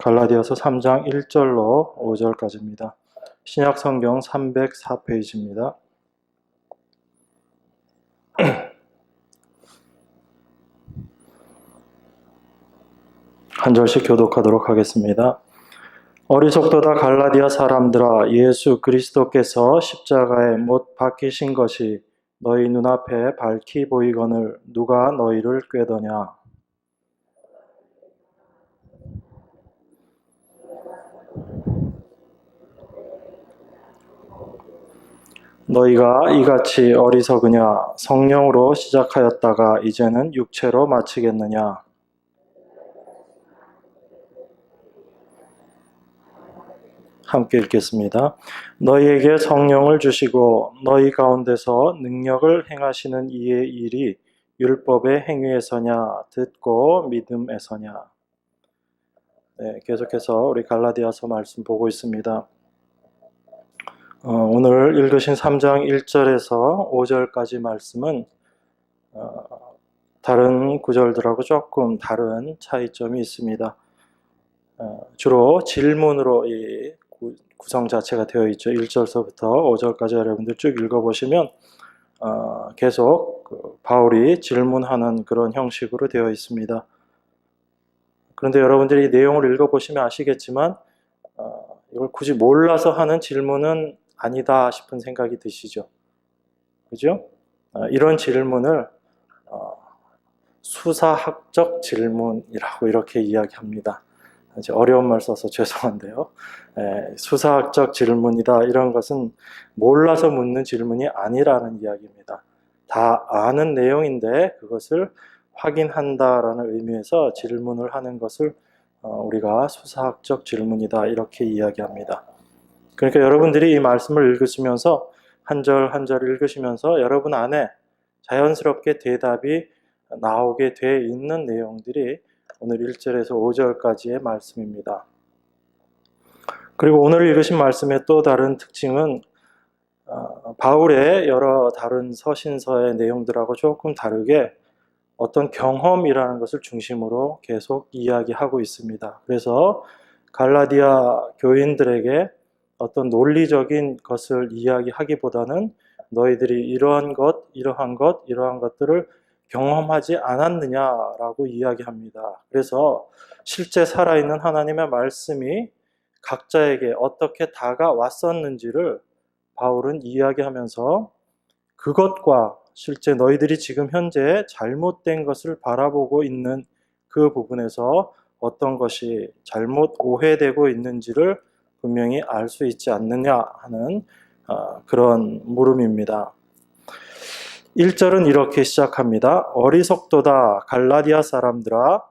갈라디아서 3장 1절로 5절까지입니다. 신약 성경 304페이지입니다. 한 절씩 교독하도록 하겠습니다. 어리석도다 갈라디아 사람들아, 예수 그리스도께서 십자가에 못 박히신 것이 너희 눈앞에 밝히 보이거늘 누가 너희를 꾀더냐. 너희가 이같이 어리석으냐. 성령으로 시작하였다가 이제는 육체로 마치겠느냐. 함께 읽겠습니다. 너희에게 성령을 주시고 너희 가운데서 능력을 행하시는 이의 일이 율법의 행위에서냐 듣고 믿음에서냐. 네, 계속해서 우리 갈라디아서 말씀 보고 있습니다. 오늘 읽으신 3장 1절에서 5절까지 말씀은 다른 구절들하고 조금 다른 차이점이 있습니다. 주로 질문으로 이 구성 자체가 되어 있죠. 1절서부터 5절까지 여러분들 쭉 읽어보시면 계속 바울이 질문하는 그런 형식으로 되어 있습니다. 그런데 여러분들이 이 내용을 읽어보시면 아시겠지만 이걸 굳이 몰라서 하는 질문은 아니다 싶은 생각이 드시죠? 그죠? 이런 질문을 수사학적 질문이라고 이렇게 이야기합니다. 이제 어려운 말 써서 죄송한데요. 수사학적 질문이다. 이런 것은 몰라서 묻는 질문이 아니라는 이야기입니다. 다 아는 내용인데 그것을 확인한다라는 의미에서 질문을 하는 것을 우리가 수사학적 질문이다. 이렇게 이야기합니다. 그러니까 여러분들이 이 말씀을 읽으시면서 한 절 한 절 읽으시면서 여러분 안에 자연스럽게 대답이 나오게 돼 있는 내용들이 오늘 1절에서 5절까지의 말씀입니다. 그리고 오늘 읽으신 말씀의 또 다른 특징은 바울의 여러 다른 서신서의 내용들하고 조금 다르게 어떤 경험이라는 것을 중심으로 계속 이야기하고 있습니다. 그래서 갈라디아 교인들에게 어떤 논리적인 것을 이야기하기보다는 너희들이 이러한 것, 이러한 것, 이러한 것들을 경험하지 않았느냐라고 이야기합니다. 그래서 실제 살아있는 하나님의 말씀이 각자에게 어떻게 다가왔었는지를 바울은 이야기하면서 그것과 실제 너희들이 지금 현재 잘못된 것을 바라보고 있는 그 부분에서 어떤 것이 잘못 오해되고 있는지를 분명히 알 수 있지 않느냐 하는 그런 물음입니다. 1절은 이렇게 시작합니다. 어리석도다 갈라디아 사람들아,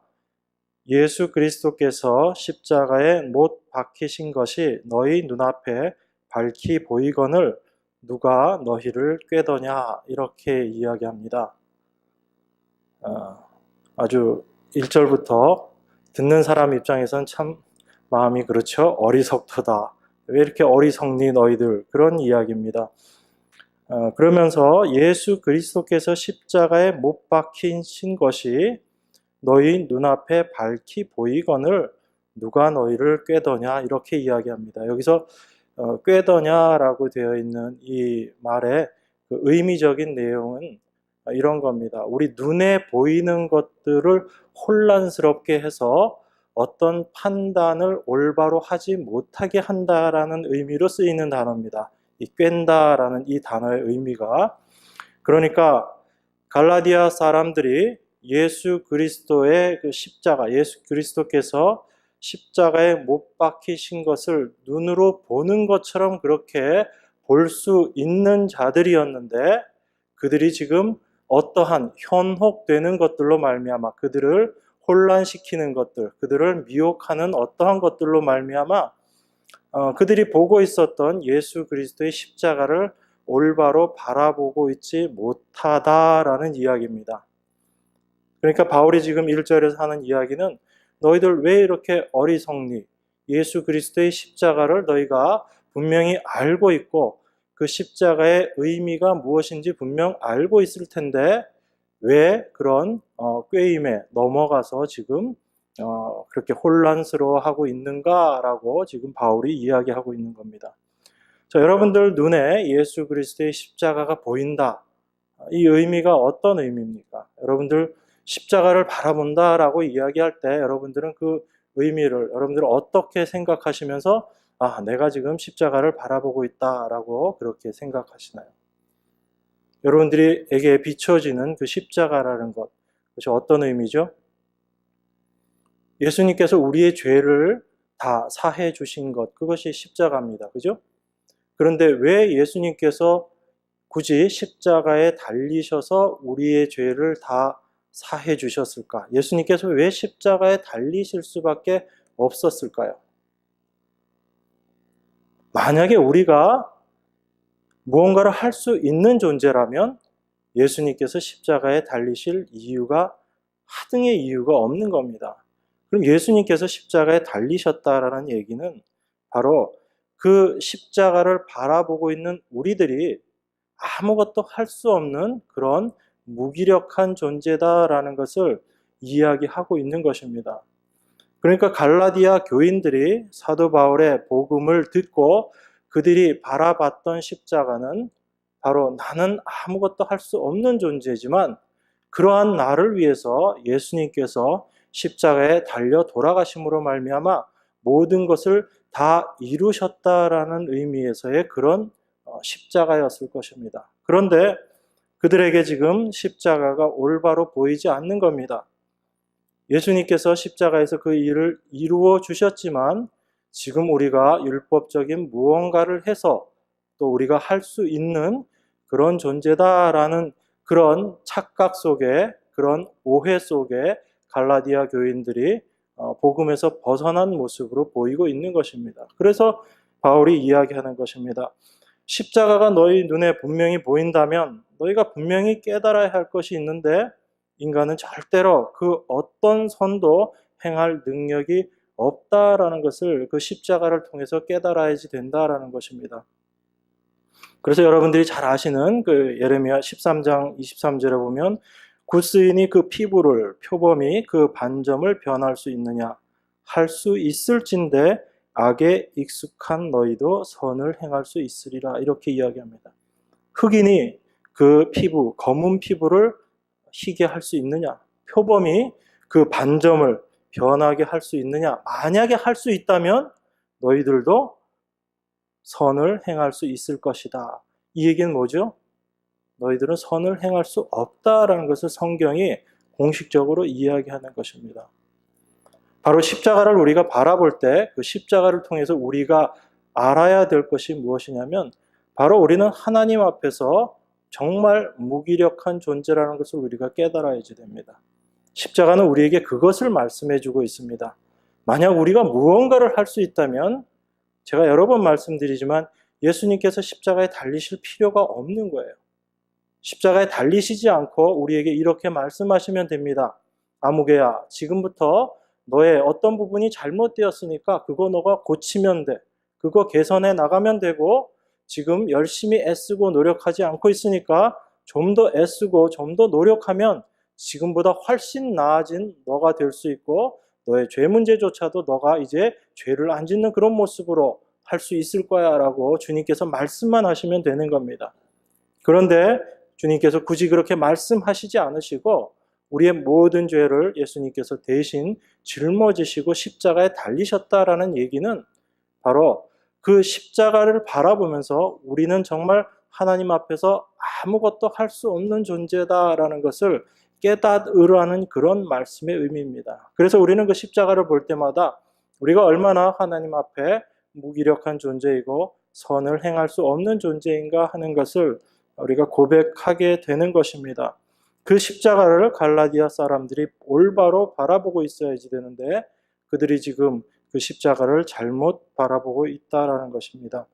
예수 그리스도께서 십자가에 못 박히신 것이 너희 눈앞에 밝히 보이거늘 누가 너희를 꾀더냐, 이렇게 이야기합니다. 아주 1절부터 듣는 사람 입장에서는 참 마음이 그렇죠. 어리석도다. 왜 이렇게 어리석니 너희들, 그런 이야기입니다. 그러면서 예수 그리스도께서 십자가에 못 박히신 것이 너희 눈앞에 밝히 보이거늘 누가 너희를 꾀더냐, 이렇게 이야기합니다. 여기서 꾀더냐라고 되어 있는 이 말의 그 의미적인 내용은 이런 겁니다. 우리 눈에 보이는 것들을 혼란스럽게 해서 어떤 판단을 올바로 하지 못하게 한다라는 의미로 쓰이는 단어입니다. 이 꿰다라는 이 단어의 의미가, 그러니까 갈라디아 사람들이 예수 그리스도의 그 십자가, 예수 그리스도께서 십자가에 못 박히신 것을 눈으로 보는 것처럼 그렇게 볼 수 있는 자들이었는데, 그들이 지금 어떠한 현혹되는 것들로 말미암아 그들을 혼란시키는 것들, 그들을 미혹하는 어떠한 것들로 말미암아 그들이 보고 있었던 예수 그리스도의 십자가를 올바로 바라보고 있지 못하다라는 이야기입니다. 그러니까 바울이 지금 1절에서 하는 이야기는 너희들 왜 이렇게 어리석니? 예수 그리스도의 십자가를 너희가 분명히 알고 있고 그 십자가의 의미가 무엇인지 분명 알고 있을 텐데 왜 그런 꾀임에 넘어가서 지금 그렇게 혼란스러워하고 있는가라고 지금 바울이 이야기하고 있는 겁니다. 자, 여러분들 눈에 예수 그리스도의 십자가가 보인다. 이 의미가 어떤 의미입니까? 여러분들 십자가를 바라본다라고 이야기할 때 여러분들은 그 의미를 여러분들은 어떻게 생각하시면서 내가 지금 십자가를 바라보고 있다라고 그렇게 생각하시나요? 여러분들에게 비춰지는 그 십자가라는 것, 그것이 어떤 의미죠? 예수님께서 우리의 죄를 다 사해 주신 것, 그것이 십자가입니다. 그죠? 그런데 왜 예수님께서 굳이 십자가에 달리셔서 우리의 죄를 다 사해 주셨을까? 예수님께서 왜 십자가에 달리실 수밖에 없었을까요? 만약에 우리가 무언가를 할 수 있는 존재라면 예수님께서 십자가에 달리실 이유가 하등의 이유가 없는 겁니다. 그럼 예수님께서 십자가에 달리셨다라는 얘기는 바로 그 십자가를 바라보고 있는 우리들이 아무것도 할 수 없는 그런 무기력한 존재다라는 것을 이야기하고 있는 것입니다. 그러니까 갈라디아 교인들이 사도 바울의 복음을 듣고 그들이 바라봤던 십자가는 바로 나는 아무것도 할 수 없는 존재지만 그러한 나를 위해서 예수님께서 십자가에 달려 돌아가심으로 말미암아 모든 것을 다 이루셨다라는 의미에서의 그런 십자가였을 것입니다. 그런데 그들에게 지금 십자가가 올바로 보이지 않는 겁니다. 예수님께서 십자가에서 그 일을 이루어 주셨지만 지금 우리가 율법적인 무언가를 해서 또 우리가 할 수 있는 그런 존재다라는 그런 착각 속에, 그런 오해 속에 갈라디아 교인들이 복음에서 벗어난 모습으로 보이고 있는 것입니다. 그래서 바울이 이야기하는 것입니다. 십자가가 너희 눈에 분명히 보인다면 너희가 분명히 깨달아야 할 것이 있는데 인간은 절대로 그 어떤 선도 행할 능력이 없다라는 것을 그 십자가를 통해서 깨달아야지 된다라는 것입니다. 그래서 여러분들이 잘 아시는 그 예레미야 13장 23절에 보면 구스인이 그 피부를 표범이 그 반점을 변할 수 있느냐 할 수 있을진데 악에 익숙한 너희도 선을 행할 수 있으리라 이렇게 이야기합니다. 흑인이 그 피부 검은 피부를 희게 할 수 있느냐? 표범이 그 반점을 변하게 할 수 있느냐? 만약에 할 수 있다면 너희들도 선을 행할 수 있을 것이다. 이 얘기는 뭐죠? 너희들은 선을 행할 수 없다라는 것을 성경이 공식적으로 이야기하는 것입니다. 바로 십자가를 우리가 바라볼 때 그 십자가를 통해서 우리가 알아야 될 것이 무엇이냐면 바로 우리는 하나님 앞에서 정말 무기력한 존재라는 것을 우리가 깨달아야지 됩니다. 십자가는 우리에게 그것을 말씀해 주고 있습니다. 만약 우리가 무언가를 할 수 있다면 제가 여러 번 말씀드리지만 예수님께서 십자가에 달리실 필요가 없는 거예요. 십자가에 달리시지 않고 우리에게 이렇게 말씀하시면 됩니다. 아무개야, 지금부터 너의 어떤 부분이 잘못되었으니까 그거 너가 고치면 돼. 그거 개선해 나가면 되고 지금 열심히 애쓰고 노력하지 않고 있으니까 좀 더 애쓰고 좀 더 노력하면 지금보다 훨씬 나아진 너가 될 수 있고 너의 죄 문제조차도 너가 이제 죄를 안 짓는 그런 모습으로 할 수 있을 거야 라고 주님께서 말씀만 하시면 되는 겁니다. 그런데 주님께서 굳이 그렇게 말씀하시지 않으시고 우리의 모든 죄를 예수님께서 대신 짊어지시고 십자가에 달리셨다라는 얘기는 바로 그 십자가를 바라보면서 우리는 정말 하나님 앞에서 아무것도 할 수 없는 존재다라는 것을 깨닫으라는 그런 말씀의 의미입니다. 그래서 우리는 그 십자가를 볼 때마다 우리가 얼마나 하나님 앞에 무기력한 존재이고 선을 행할 수 없는 존재인가 하는 것을 우리가 고백하게 되는 것입니다. 그 십자가를 갈라디아 사람들이 올바로 바라보고 있어야지 되는데 그들이 지금 그 십자가를 잘못 바라보고 있다라는 것입니다.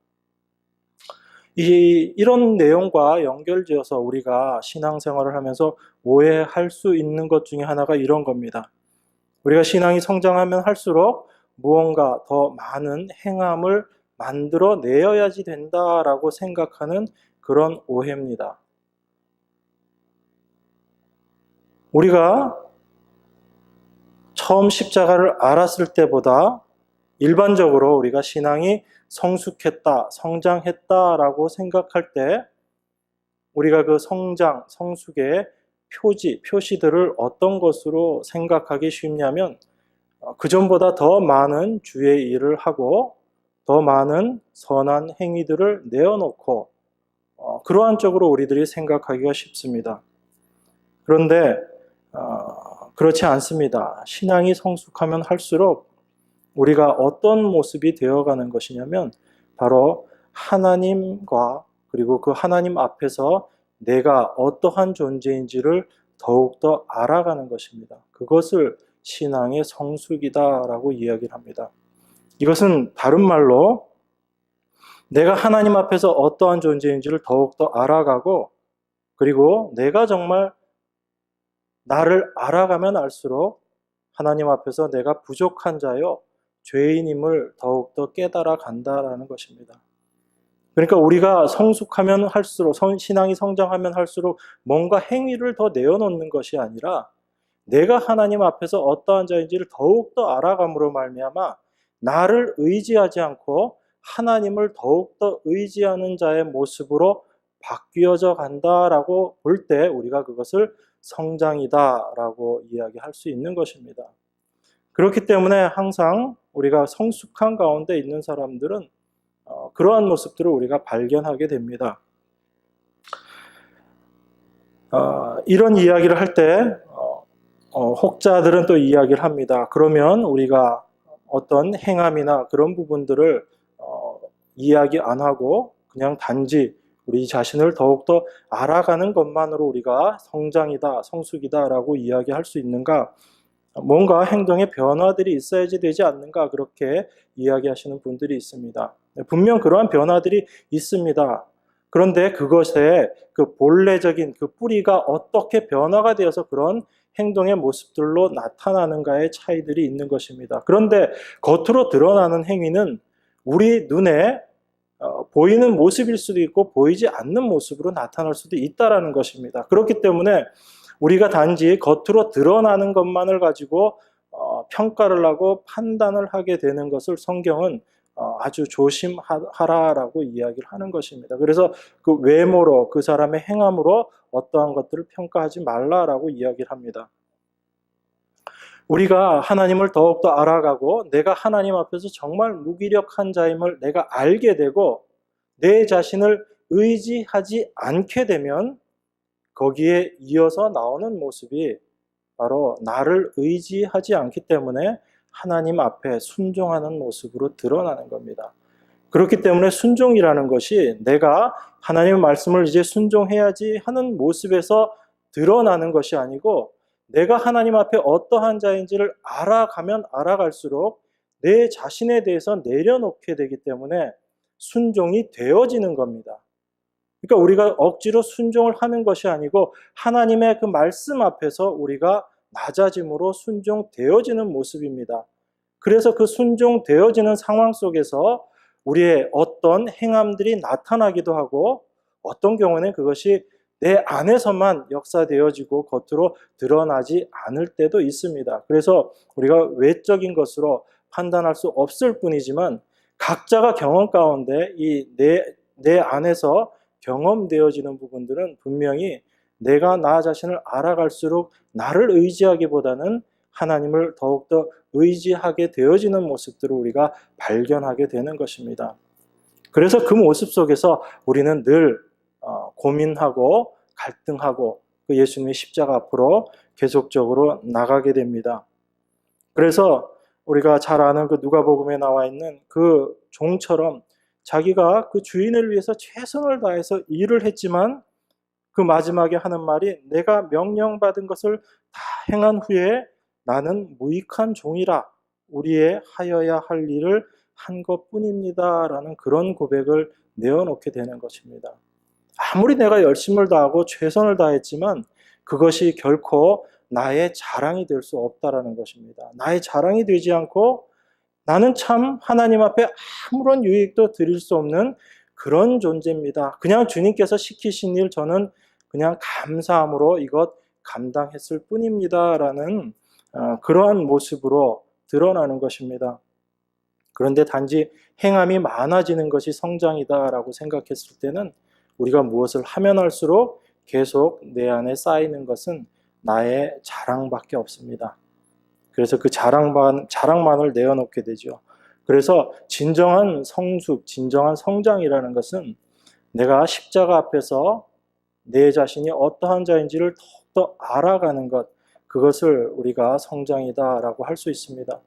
이런 내용과 연결지어서 우리가 신앙생활을 하면서 오해할 수 있는 것 중에 하나가 이런 겁니다. 우리가 신앙이 성장하면 할수록 무언가 더 많은 행함을 만들어 내어야지 된다라고 생각하는 그런 오해입니다. 우리가 처음 십자가를 알았을 때보다 일반적으로 우리가 신앙이 성숙했다, 성장했다라고 생각할 때 우리가 그 성장, 성숙의 표시들을 어떤 것으로 생각하기 쉽냐면 그전보다 더 많은 주의 일을 하고 더 많은 선한 행위들을 내어놓고 그러한 쪽으로 우리들이 생각하기가 쉽습니다. 그런데 그렇지 않습니다. 신앙이 성숙하면 할수록 우리가 어떤 모습이 되어가는 것이냐면 바로 하나님과 그리고 그 하나님 앞에서 내가 어떠한 존재인지를 더욱더 알아가는 것입니다. 그것을 신앙의 성숙이다라고 이야기를 합니다. 이것은 다른 말로 내가 하나님 앞에서 어떠한 존재인지를 더욱더 알아가고 그리고 내가 정말 나를 알아가면 알수록 하나님 앞에서 내가 부족한 자요 죄인임을 더욱더 깨달아 간다라는 것입니다. 그러니까 우리가 성숙하면 할수록 신앙이 성장하면 할수록 뭔가 행위를 더 내어놓는 것이 아니라 내가 하나님 앞에서 어떠한 자인지를 더욱더 알아감으로 말미암아 나를 의지하지 않고 하나님을 더욱더 의지하는 자의 모습으로 바뀌어져 간다라고 볼 때 우리가 그것을 성장이다라고 이야기할 수 있는 것입니다. 그렇기 때문에 항상 우리가 성숙한 가운데 있는 사람들은 그러한 모습들을 우리가 발견하게 됩니다. 이런 이야기를 할 때 혹자들은 또 이야기를 합니다. 그러면 우리가 어떤 행함이나 그런 부분들을 이야기 안 하고 그냥 단지 우리 자신을 더욱더 알아가는 것만으로 우리가 성장이다, 성숙이다라고 이야기할 수 있는가? 뭔가 행동의 변화들이 있어야지 되지 않는가? 그렇게 이야기하시는 분들이 있습니다. 분명 그러한 변화들이 있습니다. 그런데 그것의 그 본래적인 그 뿌리가 어떻게 변화가 되어서 그런 행동의 모습들로 나타나는가의 차이들이 있는 것입니다. 그런데 겉으로 드러나는 행위는 우리 눈에 보이는 모습일 수도 있고 보이지 않는 모습으로 나타날 수도 있다라는 것입니다. 그렇기 때문에 우리가 단지 겉으로 드러나는 것만을 가지고 평가를 하고 판단을 하게 되는 것을 성경은 아주 조심하라라고 이야기를 하는 것입니다. 그래서 그 외모로 그 사람의 행함으로 어떠한 것들을 평가하지 말라라고 이야기를 합니다. 우리가 하나님을 더욱더 알아가고 내가 하나님 앞에서 정말 무기력한 자임을 내가 알게 되고 내 자신을 의지하지 않게 되면 거기에 이어서 나오는 모습이 바로 나를 의지하지 않기 때문에 하나님 앞에 순종하는 모습으로 드러나는 겁니다. 그렇기 때문에 순종이라는 것이 내가 하나님의 말씀을 이제 순종해야지 하는 모습에서 드러나는 것이 아니고 내가 하나님 앞에 어떠한 자인지를 알아가면 알아갈수록 내 자신에 대해서 내려놓게 되기 때문에 순종이 되어지는 겁니다. 그러니까 우리가 억지로 순종을 하는 것이 아니고 하나님의 그 말씀 앞에서 우리가 낮아짐으로 순종되어지는 모습입니다. 그래서 그 순종되어지는 상황 속에서 우리의 어떤 행함들이 나타나기도 하고 어떤 경우는 그것이 내 안에서만 역사되어지고 겉으로 드러나지 않을 때도 있습니다. 그래서 우리가 외적인 것으로 판단할 수 없을 뿐이지만 각자가 경험 가운데 이 내 안에서 경험되어지는 부분들은 분명히 내가 나 자신을 알아갈수록 나를 의지하기보다는 하나님을 더욱더 의지하게 되어지는 모습들을 우리가 발견하게 되는 것입니다. 그래서 그 모습 속에서 우리는 늘 고민하고 갈등하고 그 예수님의 십자가 앞으로 계속적으로 나가게 됩니다. 그래서 우리가 잘 아는 그 누가복음에 나와 있는 그 종처럼 자기가 그 주인을 위해서 최선을 다해서 일을 했지만 그 마지막에 하는 말이 내가 명령받은 것을 다 행한 후에 나는 무익한 종이라 우리의 하여야 할 일을 한 것뿐입니다 라는 그런 고백을 내어놓게 되는 것입니다. 아무리 내가 열심을 다하고 최선을 다했지만 그것이 결코 나의 자랑이 될 수 없다라는 것입니다. 나의 자랑이 되지 않고 나는 참 하나님 앞에 아무런 유익도 드릴 수 없는 그런 존재입니다. 그냥 주님께서 시키신 일 저는 그냥 감사함으로 이것 감당했을 뿐입니다 라는 그러한 모습으로 드러나는 것입니다. 그런데 단지 행함이 많아지는 것이 성장이다라고 생각했을 때는 우리가 무엇을 하면 할수록 계속 내 안에 쌓이는 것은 나의 자랑밖에 없습니다. 그래서 그 자랑만을 내어놓게 되죠. 그래서 진정한 성숙, 진정한 성장이라는 것은 내가 십자가 앞에서 내 자신이 어떠한 자인지를 더욱더 알아가는 것, 그것을 우리가 성장이다라고 할 수 있습니다.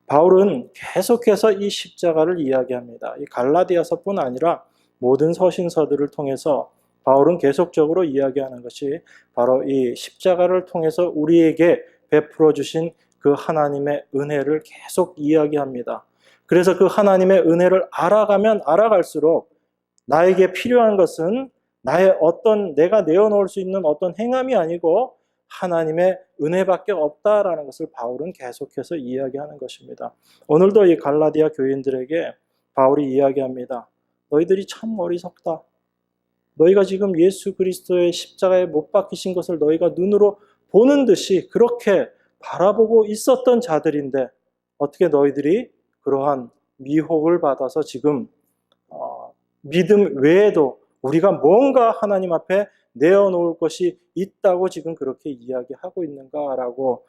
바울은 계속해서 이 십자가를 이야기합니다. 이 갈라디아서뿐 아니라 모든 서신서들을 통해서 바울은 계속적으로 이야기하는 것이 바로 이 십자가를 통해서 우리에게 베풀어 주신 그 하나님의 은혜를 계속 이야기합니다. 그래서 그 하나님의 은혜를 알아가면 알아갈수록 나에게 필요한 것은 나의 내가 내어놓을 수 있는 어떤 행함이 아니고 하나님의 은혜밖에 없다라는 것을 바울은 계속해서 이야기하는 것입니다. 오늘도 이 갈라디아 교인들에게 바울이 이야기합니다. 너희들이 참 어리석다. 너희가 지금 예수 그리스도의 십자가에 못 박히신 것을 너희가 눈으로 보는 듯이 그렇게 바라보고 있었던 자들인데 어떻게 너희들이 그러한 미혹을 받아서 지금 믿음 외에도 우리가 뭔가 하나님 앞에 내어놓을 것이 있다고 지금 그렇게 이야기하고 있는가라고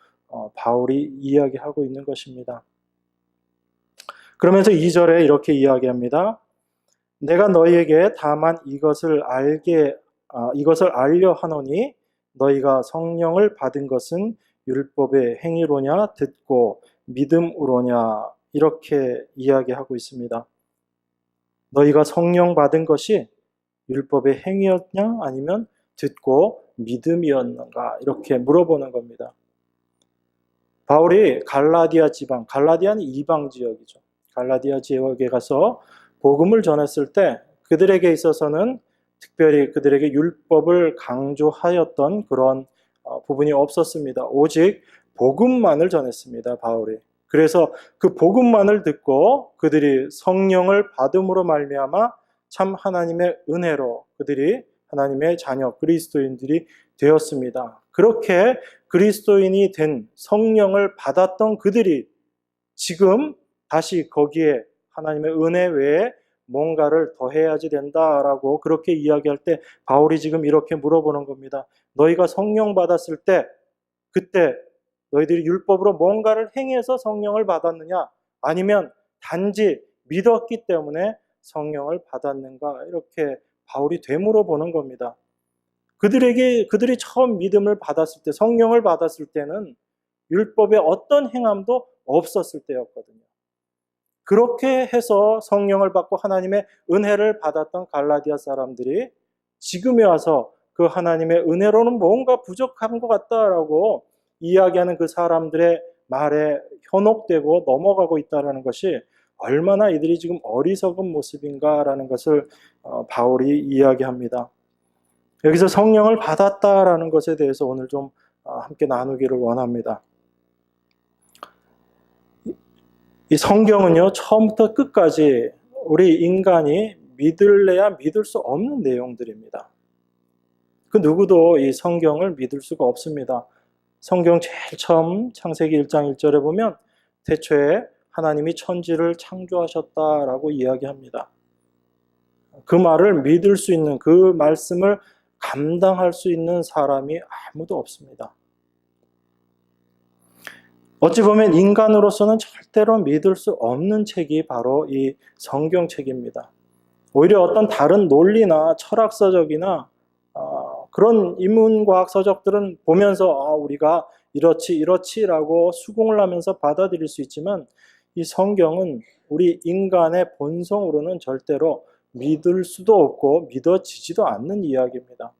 바울이 이야기하고 있는 것입니다. 그러면서 2절에 이렇게 이야기합니다. 내가 너희에게 다만 이것을 알려 하노니 너희가 성령을 받은 것은 율법의 행위로냐 듣고 믿음으로냐 이렇게 이야기하고 있습니다. 너희가 성령 받은 것이 율법의 행위였냐 아니면 듣고 믿음이었는가 이렇게 물어보는 겁니다. 바울이 갈라디아 지방, 갈라디아는 이방 지역이죠. 갈라디아 지역에 가서 복음을 전했을 때 그들에게 있어서는 특별히 그들에게 율법을 강조하였던 그런 부분이 없었습니다. 오직 복음만을 전했습니다, 바울이. 그래서 그 복음만을 듣고 그들이 성령을 받음으로 말미암아 참 하나님의 은혜로 그들이 하나님의 자녀 그리스도인들이 되었습니다. 그렇게 그리스도인이 된 성령을 받았던 그들이 지금 다시 거기에 하나님의 은혜 외에 뭔가를 더해야지 된다라고 그렇게 이야기할 때 바울이 지금 이렇게 물어보는 겁니다. 너희가 성령 받았을 때 그때 너희들이 율법으로 뭔가를 행해서 성령을 받았느냐 아니면 단지 믿었기 때문에 성령을 받았는가 이렇게 바울이 되물어보는 겁니다. 그들이 처음 믿음을 받았을 때 성령을 받았을 때는 율법의 어떤 행함도 없었을 때였거든요. 그렇게 해서 성령을 받고 하나님의 은혜를 받았던 갈라디아 사람들이 지금에 와서 그 하나님의 은혜로는 뭔가 부족한 것 같다라고 이야기하는 그 사람들의 말에 현혹되고 넘어가고 있다는 것이 얼마나 이들이 지금 어리석은 모습인가라는 것을 바울이 이야기합니다. 여기서 성령을 받았다라는 것에 대해서 오늘 좀 함께 나누기를 원합니다. 이 성경은요, 처음부터 끝까지 우리 인간이 믿을래야 믿을 수 없는 내용들입니다. 그 누구도 이 성경을 믿을 수가 없습니다. 성경 제일 처음 창세기 1장 1절에 보면 태초에 하나님이 천지를 창조하셨다라고 이야기합니다. 그 말을 믿을 수 있는, 그 말씀을 감당할 수 있는 사람이 아무도 없습니다. 어찌 보면 인간으로서는 절대로 믿을 수 없는 책이 바로 이 성경책입니다. 오히려 어떤 다른 논리나 철학서적이나 그런 인문과학 서적들은 보면서 우리가 이렇지라고 수긍을 하면서 받아들일 수 있지만 이 성경은 우리 인간의 본성으로는 절대로 믿을 수도 없고 믿어지지도 않는 이야기입니다.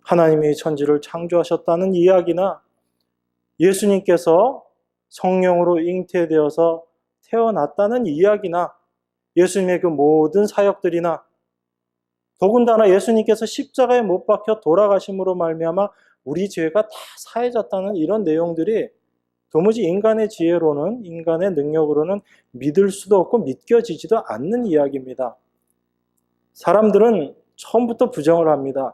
하나님이 천지를 창조하셨다는 이야기나 예수님께서 성령으로 잉태되어서 태어났다는 이야기나 예수님의 그 모든 사역들이나 더군다나 예수님께서 십자가에 못 박혀 돌아가심으로 말미암아 우리 죄가 다 사해졌다는 이런 내용들이 도무지 인간의 지혜로는, 인간의 능력으로는 믿을 수도 없고 믿겨지지도 않는 이야기입니다. 사람들은 처음부터 부정을 합니다.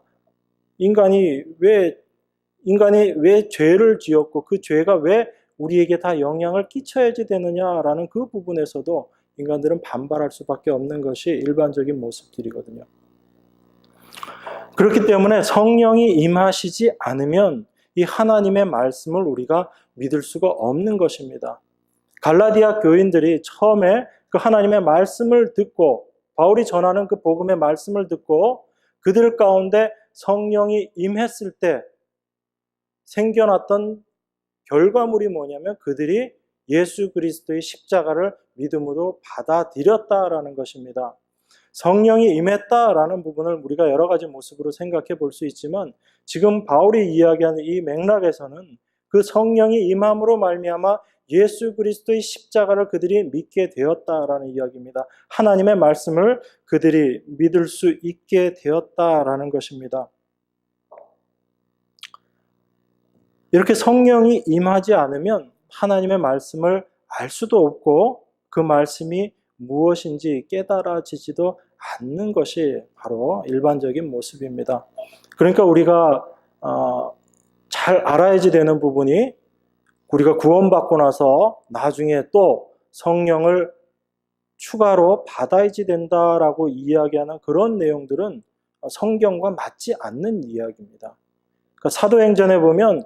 인간이 왜 죄를 지었고 그 죄가 왜 우리에게 다 영향을 끼쳐야지 되느냐라는 그 부분에서도 인간들은 반발할 수밖에 없는 것이 일반적인 모습들이거든요. 그렇기 때문에 성령이 임하시지 않으면 이 하나님의 말씀을 우리가 믿을 수가 없는 것입니다. 갈라디아 교인들이 처음에 그 하나님의 말씀을 듣고 바울이 전하는 그 복음의 말씀을 듣고 그들 가운데 성령이 임했을 때 생겨났던 결과물이 뭐냐면 그들이 예수 그리스도의 십자가를 믿음으로 받아들였다라는 것입니다. 성령이 임했다라는 부분을 우리가 여러 가지 모습으로 생각해 볼 수 있지만 지금 바울이 이야기하는 이 맥락에서는 그 성령이 임함으로 말미암아 예수 그리스도의 십자가를 그들이 믿게 되었다라는 이야기입니다. 하나님의 말씀을 그들이 믿을 수 있게 되었다라는 것입니다. 이렇게 성령이 임하지 않으면 하나님의 말씀을 알 수도 없고 그 말씀이 무엇인지 깨달아지지도 않는 것이 바로 일반적인 모습입니다. 그러니까 우리가 잘 알아야지 되는 부분이 우리가 구원받고 나서 나중에 또 성령을 추가로 받아야지 된다라고 이야기하는 그런 내용들은 성경과 맞지 않는 이야기입니다. 그러니까 사도행전에 보면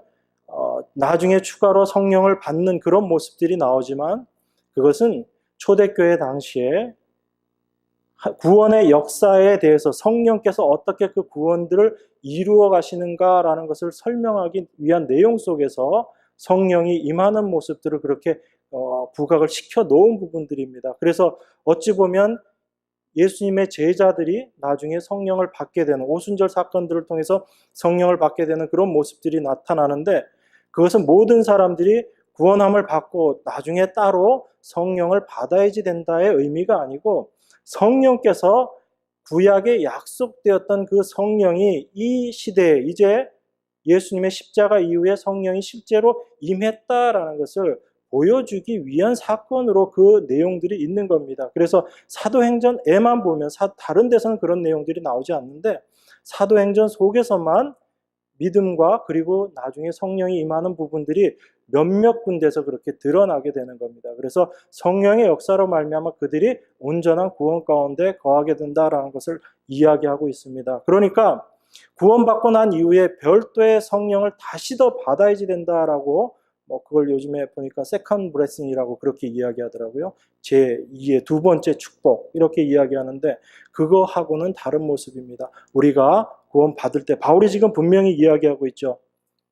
나중에 추가로 성령을 받는 그런 모습들이 나오지만 그것은 초대교회 당시에 구원의 역사에 대해서 성령께서 어떻게 그 구원들을 이루어 가시는가라는 것을 설명하기 위한 내용 속에서 성령이 임하는 모습들을 그렇게 부각을 시켜 놓은 부분들입니다. 그래서 어찌 보면 예수님의 제자들이 나중에 성령을 받게 되는 오순절 사건들을 통해서 성령을 받게 되는 그런 모습들이 나타나는데 그것은 모든 사람들이 구원함을 받고 나중에 따로 성령을 받아야지 된다의 의미가 아니고 성령께서 구약에 약속되었던 그 성령이 이 시대에 이제 예수님의 십자가 이후에 성령이 실제로 임했다라는 것을 보여주기 위한 사건으로 그 내용들이 있는 겁니다. 그래서 사도행전에만 보면 다른 데서는 그런 내용들이 나오지 않는데 사도행전 속에서만 믿음과 그리고 나중에 성령이 임하는 부분들이 몇몇 군데서 그렇게 드러나게 되는 겁니다. 그래서 성령의 역사로 말미암아 그들이 온전한 구원 가운데 거하게 된다라는 것을 이야기하고 있습니다. 그러니까 구원받고 난 이후에 별도의 성령을 다시 더 받아야지 된다라고 그걸 요즘에 보니까 세컨드 블레싱이라고 그렇게 이야기하더라고요. 제2의 두 번째 축복 이렇게 이야기하는데 그거하고는 다른 모습입니다. 우리가 구원 받을 때 바울이 지금 분명히 이야기하고 있죠.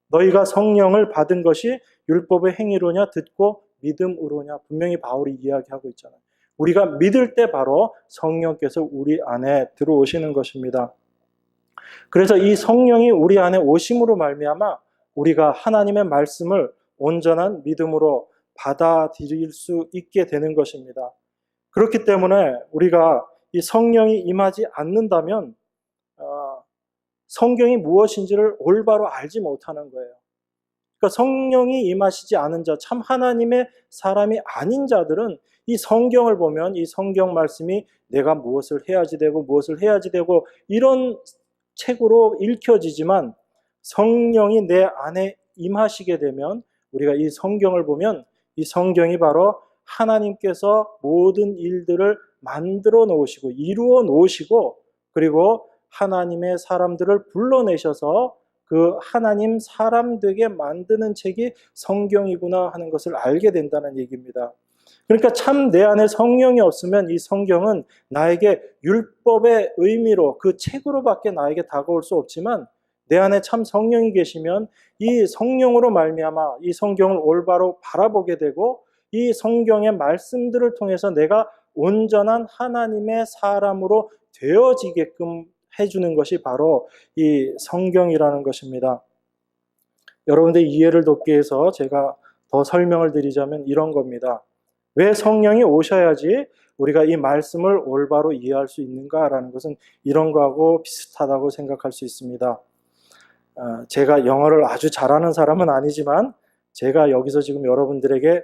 너희가 성령을 받은 것이 율법의 행위로냐 듣고 믿음으로냐 분명히 바울이 이야기하고 있잖아요. 우리가 믿을 때 바로 성령께서 우리 안에 들어오시는 것입니다. 그래서 이 성령이 우리 안에 오심으로 말미암아 우리가 하나님의 말씀을 온전한 믿음으로 받아들일 수 있게 되는 것입니다. 그렇기 때문에 우리가 이 성령이 임하지 않는다면 성경이 무엇인지를 올바로 알지 못하는 거예요. 그러니까 성령이 임하시지 않은 자, 참 하나님의 사람이 아닌 자들은 이 성경을 보면 이 성경 말씀이 내가 무엇을 해야지 되고 무엇을 해야지 되고 이런 책으로 읽혀지지만 성령이 내 안에 임하시게 되면 우리가 이 성경을 보면 이 성경이 바로 하나님께서 모든 일들을 만들어 놓으시고 이루어 놓으시고 그리고 하나님의 사람들을 불러내셔서 그 하나님 사람 되게 만드는 책이 성경이구나 하는 것을 알게 된다는 얘기입니다. 그러니까 참 내 안에 성령이 없으면 이 성경은 나에게 율법의 의미로 그 책으로밖에 나에게 다가올 수 없지만 내 안에 참 성령이 계시면 이 성령으로 말미암아 이 성경을 올바로 바라보게 되고 이 성경의 말씀들을 통해서 내가 온전한 하나님의 사람으로 되어지게끔 해주는 것이 바로 이 성경이라는 것입니다. 여러분들 이해를 돕기 위해서 제가 더 설명을 드리자면 이런 겁니다. 왜 성령이 오셔야지 우리가 이 말씀을 올바로 이해할 수 있는가라는 것은 이런 거하고 비슷하다고 생각할 수 있습니다. 제가 영어를 아주 잘하는 사람은 아니지만 제가 여기서 지금 여러분들에게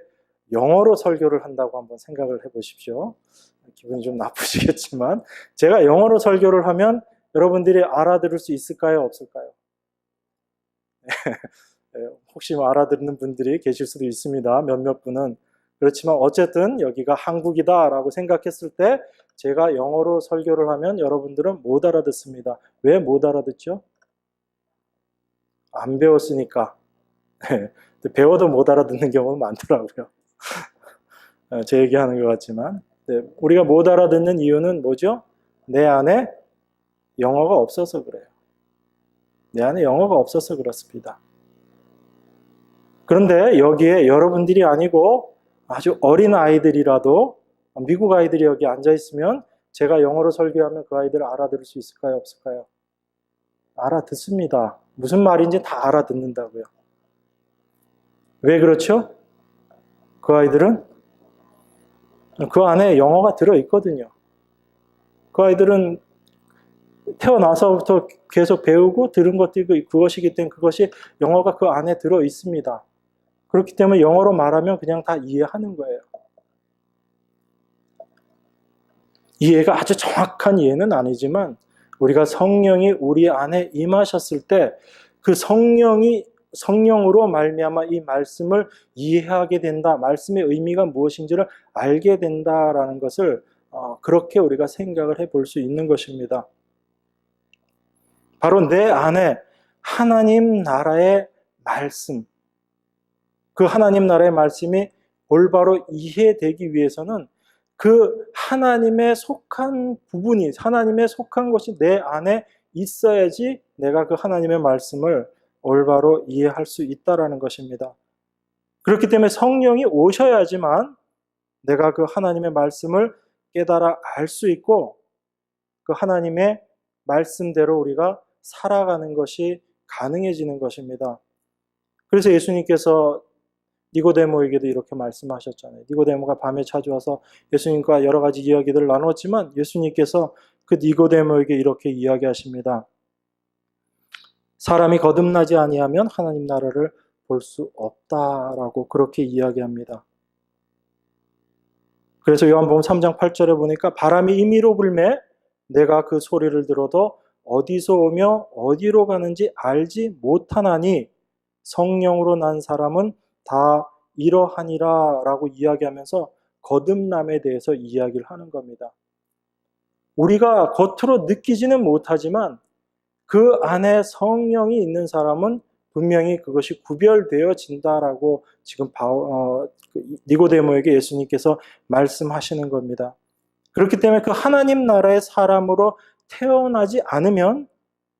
영어로 설교를 한다고 한번 생각을 해보십시오. 기분이 좀 나쁘시겠지만 제가 영어로 설교를 하면 여러분들이 알아들을 수 있을까요? 없을까요? 혹시 알아듣는 분들이 계실 수도 있습니다. 몇몇 분은. 그렇지만 어쨌든 여기가 한국이다라고 생각했을 때 제가 영어로 설교를 하면 여러분들은 못 알아듣습니다. 왜 못 알아듣죠? 안 배웠으니까. 배워도 못 알아듣는 경우는 많더라고요. 제 얘기하는 것 같지만. 우리가 못 알아듣는 이유는 뭐죠? 내 안에 영어가 없어서 그래요. 내 안에 영어가 없어서 그렇습니다. 그런데 여기에 여러분들이 아니고 아주 어린 아이들이라도 미국 아이들이 여기 앉아 있으면 제가 영어로 설교하면 그 아이들 알아들을 수 있을까요? 없을까요? 알아듣습니다. 무슨 말인지 다 알아듣는다고요. 왜 그렇죠? 그 아이들은 그 안에 영어가 들어있거든요. 그 아이들은 태어나서부터 계속 배우고 들은 것들이 그것이기 때문에 그것이 영어가 그 안에 들어있습니다. 그렇기 때문에 영어로 말하면 그냥 다 이해하는 거예요. 이해가 아주 정확한 이해는 아니지만 우리가 성령이 우리 안에 임하셨을 때 그 성령으로 말미암아 이 말씀을 이해하게 된다. 말씀의 의미가 무엇인지를 알게 된다라는 것을 그렇게 우리가 생각을 해볼 수 있는 것입니다. 바로 내 안에 하나님 나라의 말씀, 그 하나님 나라의 말씀이 올바로 이해되기 위해서는 그 하나님에 속한 부분이, 하나님에 속한 것이 내 안에 있어야지 내가 그 하나님의 말씀을 올바로 이해할 수 있다라는 것입니다. 그렇기 때문에 성령이 오셔야지만 내가 그 하나님의 말씀을 깨달아 알 수 있고 그 하나님의 말씀대로 우리가 살아가는 것이 가능해지는 것입니다. 그래서 예수님께서 니고데모에게도 이렇게 말씀하셨잖아요. 니고데모가 밤에 찾아와서 예수님과 여러 가지 이야기들을 나눴지만 예수님께서 그 니고데모에게 이렇게 이야기하십니다. 사람이 거듭나지 아니하면 하나님 나라를 볼 수 없다라고 그렇게 이야기합니다. 그래서 요한복음 3장 8절에 보니까 바람이 임의로 불매 내가 그 소리를 들어도 어디서 오며 어디로 가는지 알지 못하나니 성령으로 난 사람은 다 이러하니라 라고 이야기하면서 거듭남에 대해서 이야기를 하는 겁니다. 우리가 겉으로 느끼지는 못하지만 그 안에 성령이 있는 사람은 분명히 그것이 구별되어진다라고 지금 니고데모에게 예수님께서 말씀하시는 겁니다. 그렇기 때문에 그 하나님 나라의 사람으로 태어나지 않으면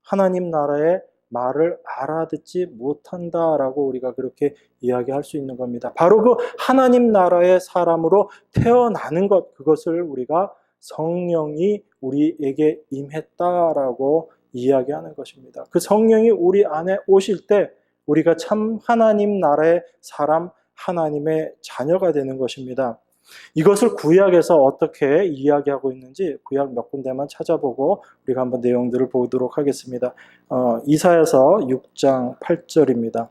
하나님 나라의 말을 알아듣지 못한다라고 우리가 그렇게 이야기할 수 있는 겁니다. 바로 그 하나님 나라의 사람으로 태어나는 것, 그것을 우리가 성령이 우리에게 임했다라고 이야기하는 것입니다. 그 성령이 우리 안에 오실 때 우리가 참 하나님 나라의 사람, 하나님의 자녀가 되는 것입니다. 이것을 구약에서 어떻게 이야기하고 있는지 구약 몇 군데만 찾아보고 우리가 한번 내용들을 보도록 하겠습니다. 이사야서 6장 8절입니다.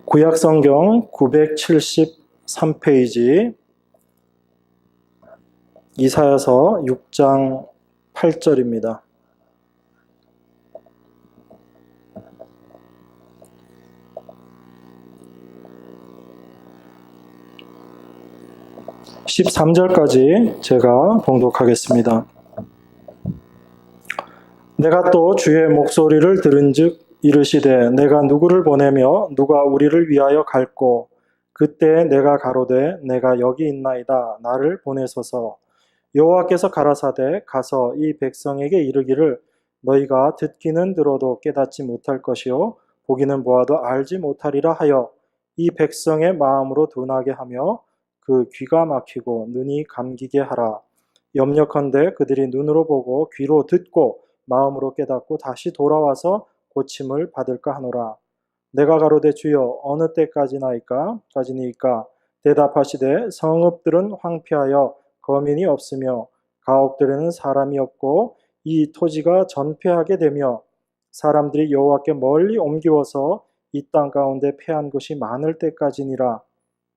구약 성경 973페이지 이사야서 6장 8절입니다. (13절까지) 제가 봉독하겠습니다. 내가 또 주의 목소리를 들은즉 이르시되 내가 누구를 보내며 누가 우리를 위하여 갈꼬 그때 내가 가로되 내가 여기 있나이다 나를 보내소서. 여호와께서 가라사대 가서 이 백성에게 이르기를 너희가 듣기는 들어도 깨닫지 못할 것이요 보기는 보아도 알지 못하리라 하여 이 백성의 마음으로 둔하게 하며 그 귀가 막히고 눈이 감기게 하라. 염려컨대 그들이 눈으로 보고 귀로 듣고 마음으로 깨닫고 다시 돌아와서 고침을 받을까 하노라. 내가 가로되 주여 어느 때까지나이까 대답하시되 성읍들은 황폐하여 거민이 없으며 가옥들에는 사람이 없고 이 토지가 전폐하게 되며 사람들이 여호와께 멀리 옮기워서 이 땅 가운데 패한 곳이 많을 때까지니라.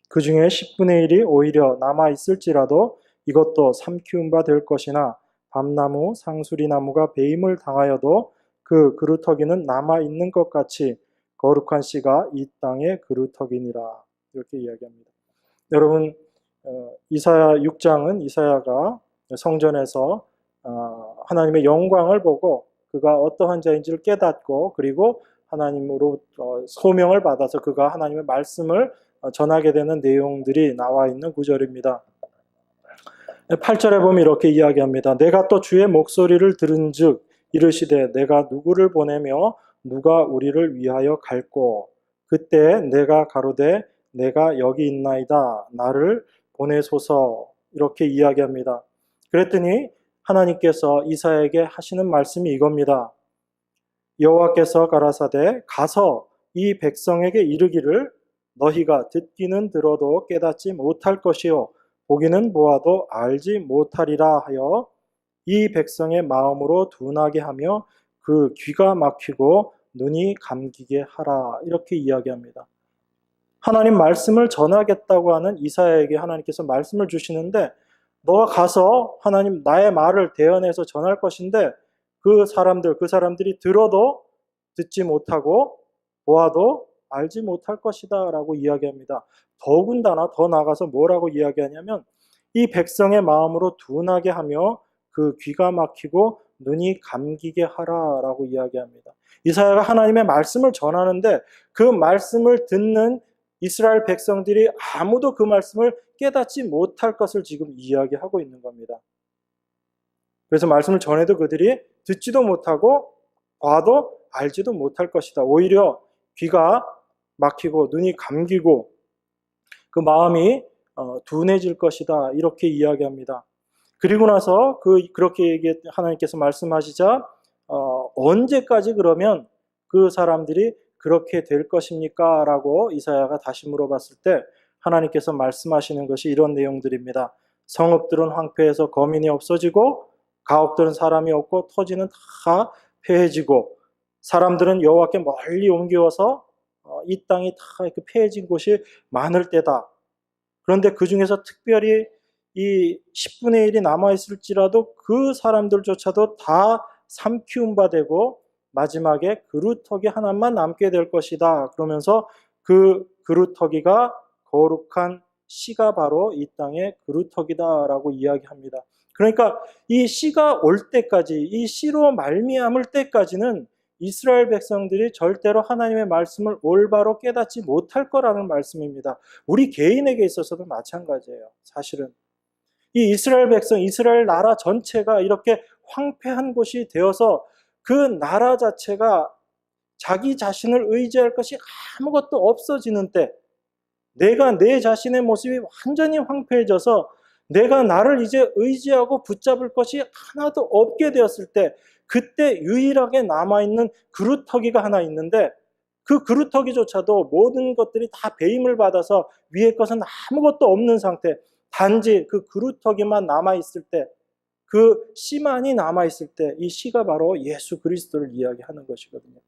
그 중에 10분의 1이 오히려 남아있을지라도 이것도 삼키운 바 될 것이나 밤나무, 상수리나무가 배임을 당하여도 그 그루터기는 남아있는 것 같이 거룩한 씨가 이 땅의 그루터기니라. 이렇게 이야기합니다. 여러분, 이사야 6장은 이사야가 성전에서 하나님의 영광을 보고 그가 어떠한 자인지를 깨닫고 그리고 하나님으로 소명을 받아서 그가 하나님의 말씀을 전하게 되는 내용들이 나와 있는 구절입니다. 8절에 보면 이렇게 이야기합니다. 내가 또 주의 목소리를 들은즉 이르시되 내가 누구를 보내며 누가 우리를 위하여 갈꼬. 그때 내가 가로되 내가 여기 있나이다. 나를 보내소서. 이렇게 이야기합니다. 그랬더니 하나님께서 이사야에게 하시는 말씀이 이겁니다. 여호와께서 가라사대 가서 이 백성에게 이르기를 너희가 듣기는 들어도 깨닫지 못할 것이요 보기는 보아도 알지 못하리라 하여 이 백성의 마음으로 둔하게 하며 그 귀가 막히고 눈이 감기게 하라. 이렇게 이야기합니다. 하나님 말씀을 전하겠다고 하는 이사야에게 하나님께서 말씀을 주시는데 너가 가서 하나님 나의 말을 대언해서 전할 것인데 그 사람들이 들어도 듣지 못하고 보아도 알지 못할 것이다 라고 이야기합니다. 더군다나 더 나아가서 뭐라고 이야기하냐면 이 백성의 마음으로 둔하게 하며 그 귀가 막히고 눈이 감기게 하라 라고 이야기합니다. 이사야가 하나님의 말씀을 전하는데 그 말씀을 듣는 이스라엘 백성들이 아무도 그 말씀을 깨닫지 못할 것을 지금 이야기하고 있는 겁니다. 그래서 말씀을 전해도 그들이 듣지도 못하고 봐도 알지도 못할 것이다. 오히려 귀가 막히고 눈이 감기고 그 마음이 둔해질 것이다. 이렇게 이야기합니다. 그리고 나서 그렇게 하나님께서 말씀하시자 언제까지 그러면 그 사람들이 그렇게 될 것입니까? 라고 이사야가 다시 물어봤을 때 하나님께서 말씀하시는 것이 이런 내용들입니다. 성읍들은 황폐해서 거민이 없어지고 가옥들은 사람이 없고 토지는 다 폐해지고 사람들은 여호와께 멀리 옮겨와서 이 땅이 다 이렇게 폐해진 곳이 많을 때다. 그런데 그 중에서 특별히 이 10분의 1이 남아있을지라도 그 사람들조차도 다 삼키운 바 되고 마지막에 그루터기 하나만 남게 될 것이다. 그러면서 그 그루터기가 거룩한 씨가 바로 이 땅의 그루터기다라고 이야기합니다. 그러니까 이 씨가 올 때까지, 이 씨로 말미암을 때까지는 이스라엘 백성들이 절대로 하나님의 말씀을 올바로 깨닫지 못할 거라는 말씀입니다. 우리 개인에게 있어서도 마찬가지예요. 사실은 이 이스라엘 백성, 이스라엘 나라 전체가 이렇게 황폐한 곳이 되어서 그 나라 자체가 자기 자신을 의지할 것이 아무것도 없어지는 때, 내가 내 자신의 모습이 완전히 황폐해져서 내가 나를 이제 의지하고 붙잡을 것이 하나도 없게 되었을 때, 그때 유일하게 남아있는 그루터기가 하나 있는데 그 그루터기조차도 모든 것들이 다 배임을 받아서 위의 것은 아무것도 없는 상태, 단지 그 그루터기만 남아있을 때, 그 씨만이 남아있을 때 이 씨가 바로 예수 그리스도를 이야기하는 것이거든요.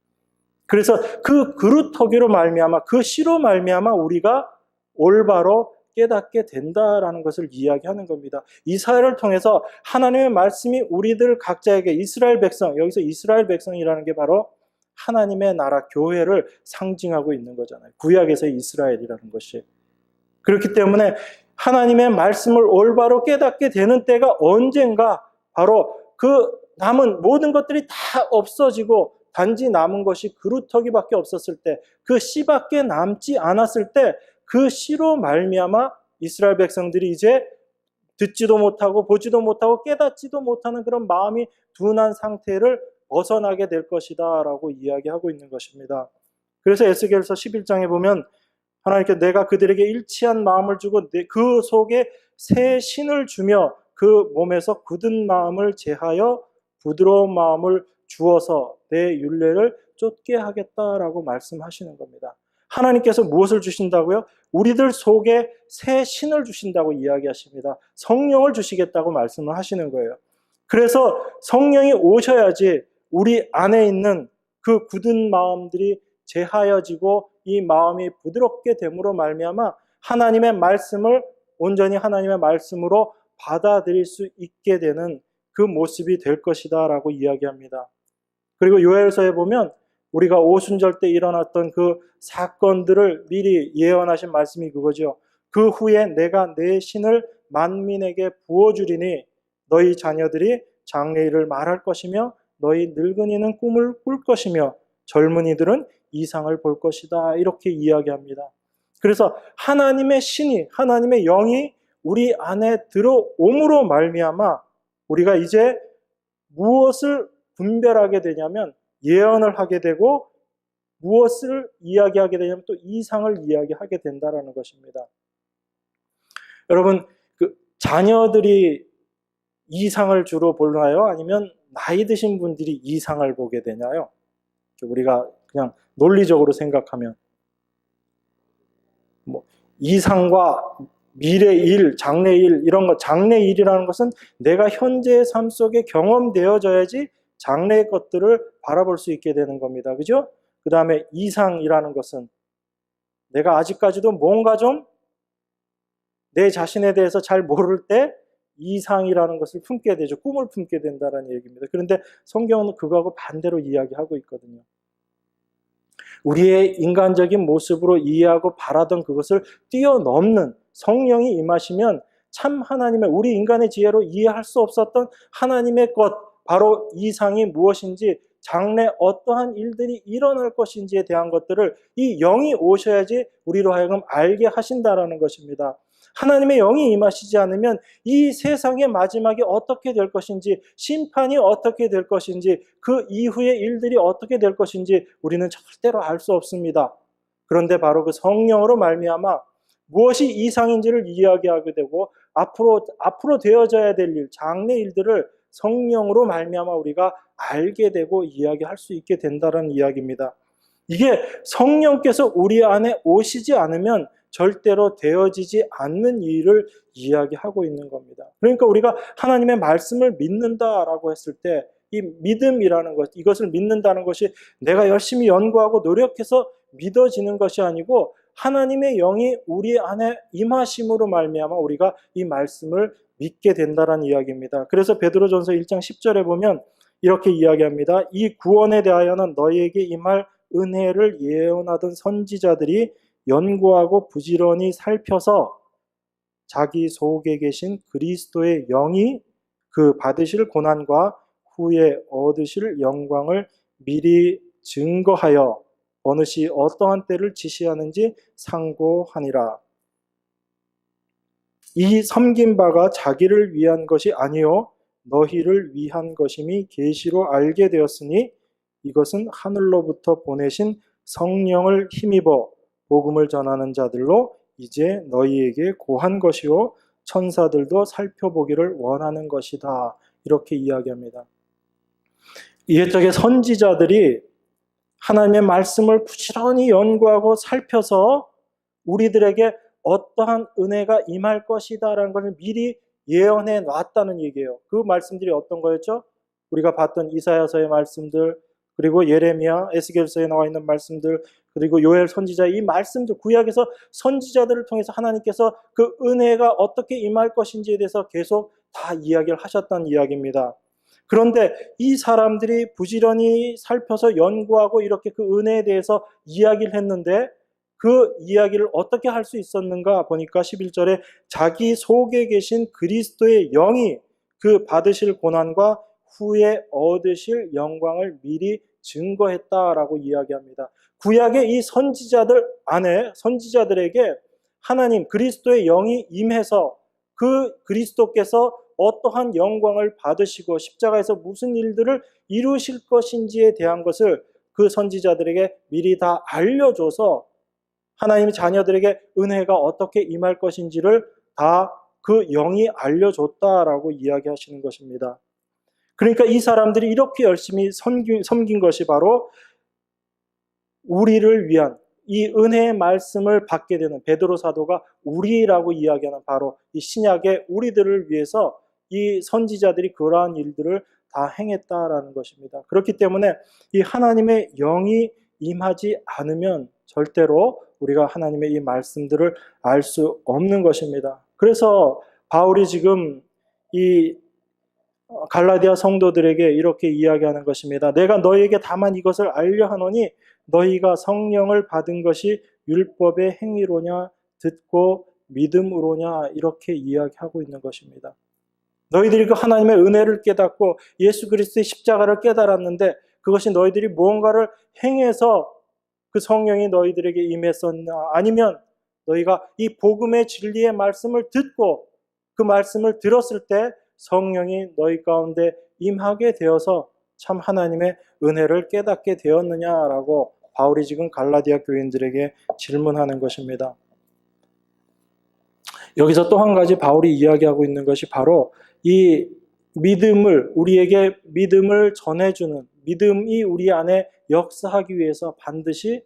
그래서 그 그루터기로 말미암아, 그 씨로 말미암아 우리가 올바로 깨닫게 된다라는 것을 이야기하는 겁니다. 이사야를 통해서 하나님의 말씀이 우리들 각자에게 이스라엘 백성, 여기서 이스라엘 백성이라는 게 바로 하나님의 나라 교회를 상징하고 있는 거잖아요. 구약에서의 이스라엘이라는 것이. 그렇기 때문에 하나님의 말씀을 올바로 깨닫게 되는 때가 언젠가 바로 그 남은 모든 것들이 다 없어지고 단지 남은 것이 그루터기밖에 없었을 때, 그 씨밖에 남지 않았을 때 그 씨로 말미암아 이스라엘 백성들이 이제 듣지도 못하고 보지도 못하고 깨닫지도 못하는 그런 마음이 둔한 상태를 벗어나게 될 것이다 라고 이야기하고 있는 것입니다. 그래서 에스겔서 11장에 보면 하나님께서 내가 그들에게 일치한 마음을 주고 그 속에 새 신을 주며 그 몸에서 굳은 마음을 제하여 부드러운 마음을 주어서 내 율례를 쫓게 하겠다라고 말씀하시는 겁니다. 하나님께서 무엇을 주신다고요? 우리들 속에 새 신을 주신다고 이야기하십니다. 성령을 주시겠다고 말씀을 하시는 거예요. 그래서 성령이 오셔야지 우리 안에 있는 그 굳은 마음들이 제하여지고 이 마음이 부드럽게 됨으로 말미암아 하나님의 말씀을 온전히 하나님의 말씀으로 받아들일 수 있게 되는 그 모습이 될 것이다 라고 이야기합니다. 그리고 요엘서에 보면 우리가 오순절 때 일어났던 그 사건들을 미리 예언하신 말씀이 그거죠. 그 후에 내가 내 신을 만민에게 부어주리니 너희 자녀들이 장래일을 말할 것이며 너희 늙은이는 꿈을 꿀 것이며 젊은이들은 이상을 볼 것이다. 이렇게 이야기합니다. 그래서 하나님의 신이, 하나님의 영이 우리 안에 들어옴으로 말미암아 우리가 이제 무엇을 분별하게 되냐면 예언을 하게 되고, 무엇을 이야기하게 되냐면 또 이상을 이야기하게 된다는 것입니다. 여러분, 자녀들이 이상을 주로 보나요? 아니면 나이 드신 분들이 이상을 보게 되나요? 우리가 그냥 논리적으로 생각하면 이상과 미래일, 장래일, 이런 것, 장래일이라는 것은 내가 현재의 삶 속에 경험되어져야지 장래의 것들을 바라볼 수 있게 되는 겁니다. 그죠? 그 다음에 이상이라는 것은 내가 아직까지도 뭔가 좀 내 자신에 대해서 잘 모를 때 이상이라는 것을 품게 되죠. 꿈을 품게 된다는 얘기입니다. 그런데 성경은 그거하고 반대로 이야기하고 있거든요. 우리의 인간적인 모습으로 이해하고 바라던 그것을 뛰어넘는 성령이 임하시면 참 하나님의, 우리 인간의 지혜로 이해할 수 없었던 하나님의 것, 바로 이상이 무엇인지, 장래 어떠한 일들이 일어날 것인지에 대한 것들을 이 영이 오셔야지 우리로 하여금 알게 하신다라는 것입니다. 하나님의 영이 임하시지 않으면 이 세상의 마지막이 어떻게 될 것인지, 심판이 어떻게 될 것인지, 그 이후의 일들이 어떻게 될 것인지 우리는 절대로 알 수 없습니다. 그런데 바로 그 성령으로 말미암아 무엇이 이상인지를 이야기하게 되고 앞으로 되어져야 될 일, 장래 일들을 성령으로 말미암아 우리가 알게 되고 이야기할 수 있게 된다는 이야기입니다. 이게 성령께서 우리 안에 오시지 않으면 절대로 되어지지 않는 일을 이야기하고 있는 겁니다. 그러니까 우리가 하나님의 말씀을 믿는다라고 했을 때 이 믿음이라는 것, 이것을 믿는다는 것이 내가 열심히 연구하고 노력해서 믿어지는 것이 아니고 하나님의 영이 우리 안에 임하심으로 말미암아 우리가 이 말씀을 믿게 된다는 이야기입니다. 그래서 베드로전서 1장 10절에 보면 이렇게 이야기합니다. 이 구원에 대하여는 너희에게 임할 은혜를 예언하던 선지자들이 연구하고 부지런히 살펴서 자기 속에 계신 그리스도의 영이 그 받으실 고난과 후에 얻으실 영광을 미리 증거하여 어느 시 어떠한 때를 지시하는지 상고하니라. 이 섬긴 바가 자기를 위한 것이 아니요 너희를 위한 것임이 계시로 알게 되었으니 이것은 하늘로부터 보내신 성령을 힘입어 복음을 전하는 자들로 이제 너희에게 고한 것이요 천사들도 살펴보기를 원하는 것이다. 이렇게 이야기합니다. 이때적의 선지자들이 하나님의 말씀을 부지런히 연구하고 살펴서 우리들에게 어떠한 은혜가 임할 것이다라는 것을 미리 예언해 놨다는 얘기예요. 그 말씀들이 어떤 거였죠? 우리가 봤던 이사야서의 말씀들, 그리고 예레미야, 에스겔서에 나와 있는 말씀들, 그리고 요엘 선지자의 이 말씀들, 구약에서 선지자들을 통해서 하나님께서 그 은혜가 어떻게 임할 것인지에 대해서 계속 다 이야기를 하셨던 이야기입니다. 그런데 이 사람들이 부지런히 살펴서 연구하고 이렇게 그 은혜에 대해서 이야기를 했는데 그 이야기를 어떻게 할 수 있었는가 보니까 11절에 자기 속에 계신 그리스도의 영이 그 받으실 고난과 후에 얻으실 영광을 미리 증거했다라고 이야기합니다. 구약의 이 선지자들 안에 선지자들에게 하나님 그리스도의 영이 임해서 그 그리스도께서 어떠한 영광을 받으시고 십자가에서 무슨 일들을 이루실 것인지에 대한 것을 그 선지자들에게 미리 다 알려줘서 하나님의 자녀들에게 은혜가 어떻게 임할 것인지를 다 그 영이 알려줬다라고 이야기하시는 것입니다. 그러니까 이 사람들이 이렇게 열심히 섬긴 것이 바로 우리를 위한 이 은혜의 말씀을 받게 되는 베드로 사도가 우리라고 이야기하는 바로 이 신약의 우리들을 위해서 이 선지자들이 그러한 일들을 다 행했다라는 것입니다. 그렇기 때문에 이 하나님의 영이 임하지 않으면 절대로 우리가 하나님의 이 말씀들을 알 수 없는 것입니다. 그래서 바울이 지금 이 갈라디아 성도들에게 이렇게 이야기하는 것입니다. 내가 너희에게 다만 이것을 알려 하노니 너희가 성령을 받은 것이 율법의 행위로냐 듣고 믿음으로냐 이렇게 이야기하고 있는 것입니다. 너희들이 그 하나님의 은혜를 깨닫고 예수 그리스도의 십자가를 깨달았는데 그것이 너희들이 무언가를 행해서 그 성령이 너희들에게 임했었나 아니면 너희가 이 복음의 진리의 말씀을 듣고 그 말씀을 들었을 때 성령이 너희 가운데 임하게 되어서 참 하나님의 은혜를 깨닫게 되었느냐라고 바울이 지금 갈라디아 교인들에게 질문하는 것입니다. 여기서 또 한 가지 바울이 이야기하고 있는 것이 바로 이 믿음을 우리에게 믿음을 전해주는 믿음이 우리 안에 역사하기 위해서 반드시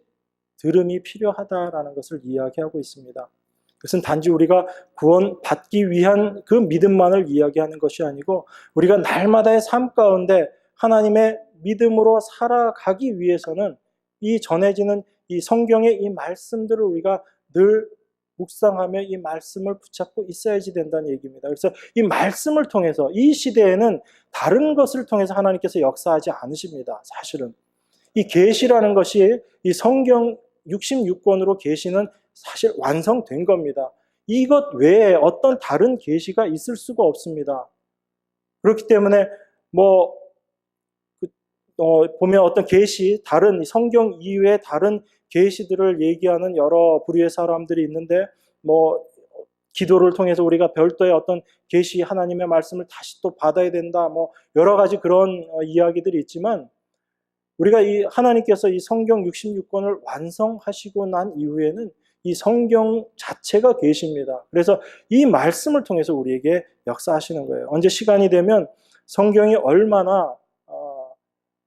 들음이 필요하다라는 것을 이야기하고 있습니다. 그것은 단지 우리가 구원받기 위한 그 믿음만을 이야기하는 것이 아니고 우리가 날마다의 삶 가운데 하나님의 믿음으로 살아가기 위해서는 이 전해지는 이 성경의 이 말씀들을 우리가 늘 묵상하며 이 말씀을 붙잡고 있어야지 된다는 얘기입니다. 그래서 이 말씀을 통해서 이 시대에는 다른 것을 통해서 하나님께서 역사하지 않으십니다. 사실은 이 계시라는 것이 이 성경 66권으로 계시는 사실 완성된 겁니다. 이것 외에 어떤 다른 계시가 있을 수가 없습니다. 그렇기 때문에 보면 어떤 계시, 다른 성경 이외의 다른 계시들을 얘기하는 여러 부류의 사람들이 있는데 기도를 통해서 우리가 별도의 어떤 계시 하나님의 말씀을 다시 또 받아야 된다. 여러 가지 그런 이야기들이 있지만 우리가 이 하나님께서 이 성경 66권을 완성하시고 난 이후에는 이 성경 자체가 계시입니다. 그래서 이 말씀을 통해서 우리에게 역사하시는 거예요. 언제 시간이 되면 성경이 얼마나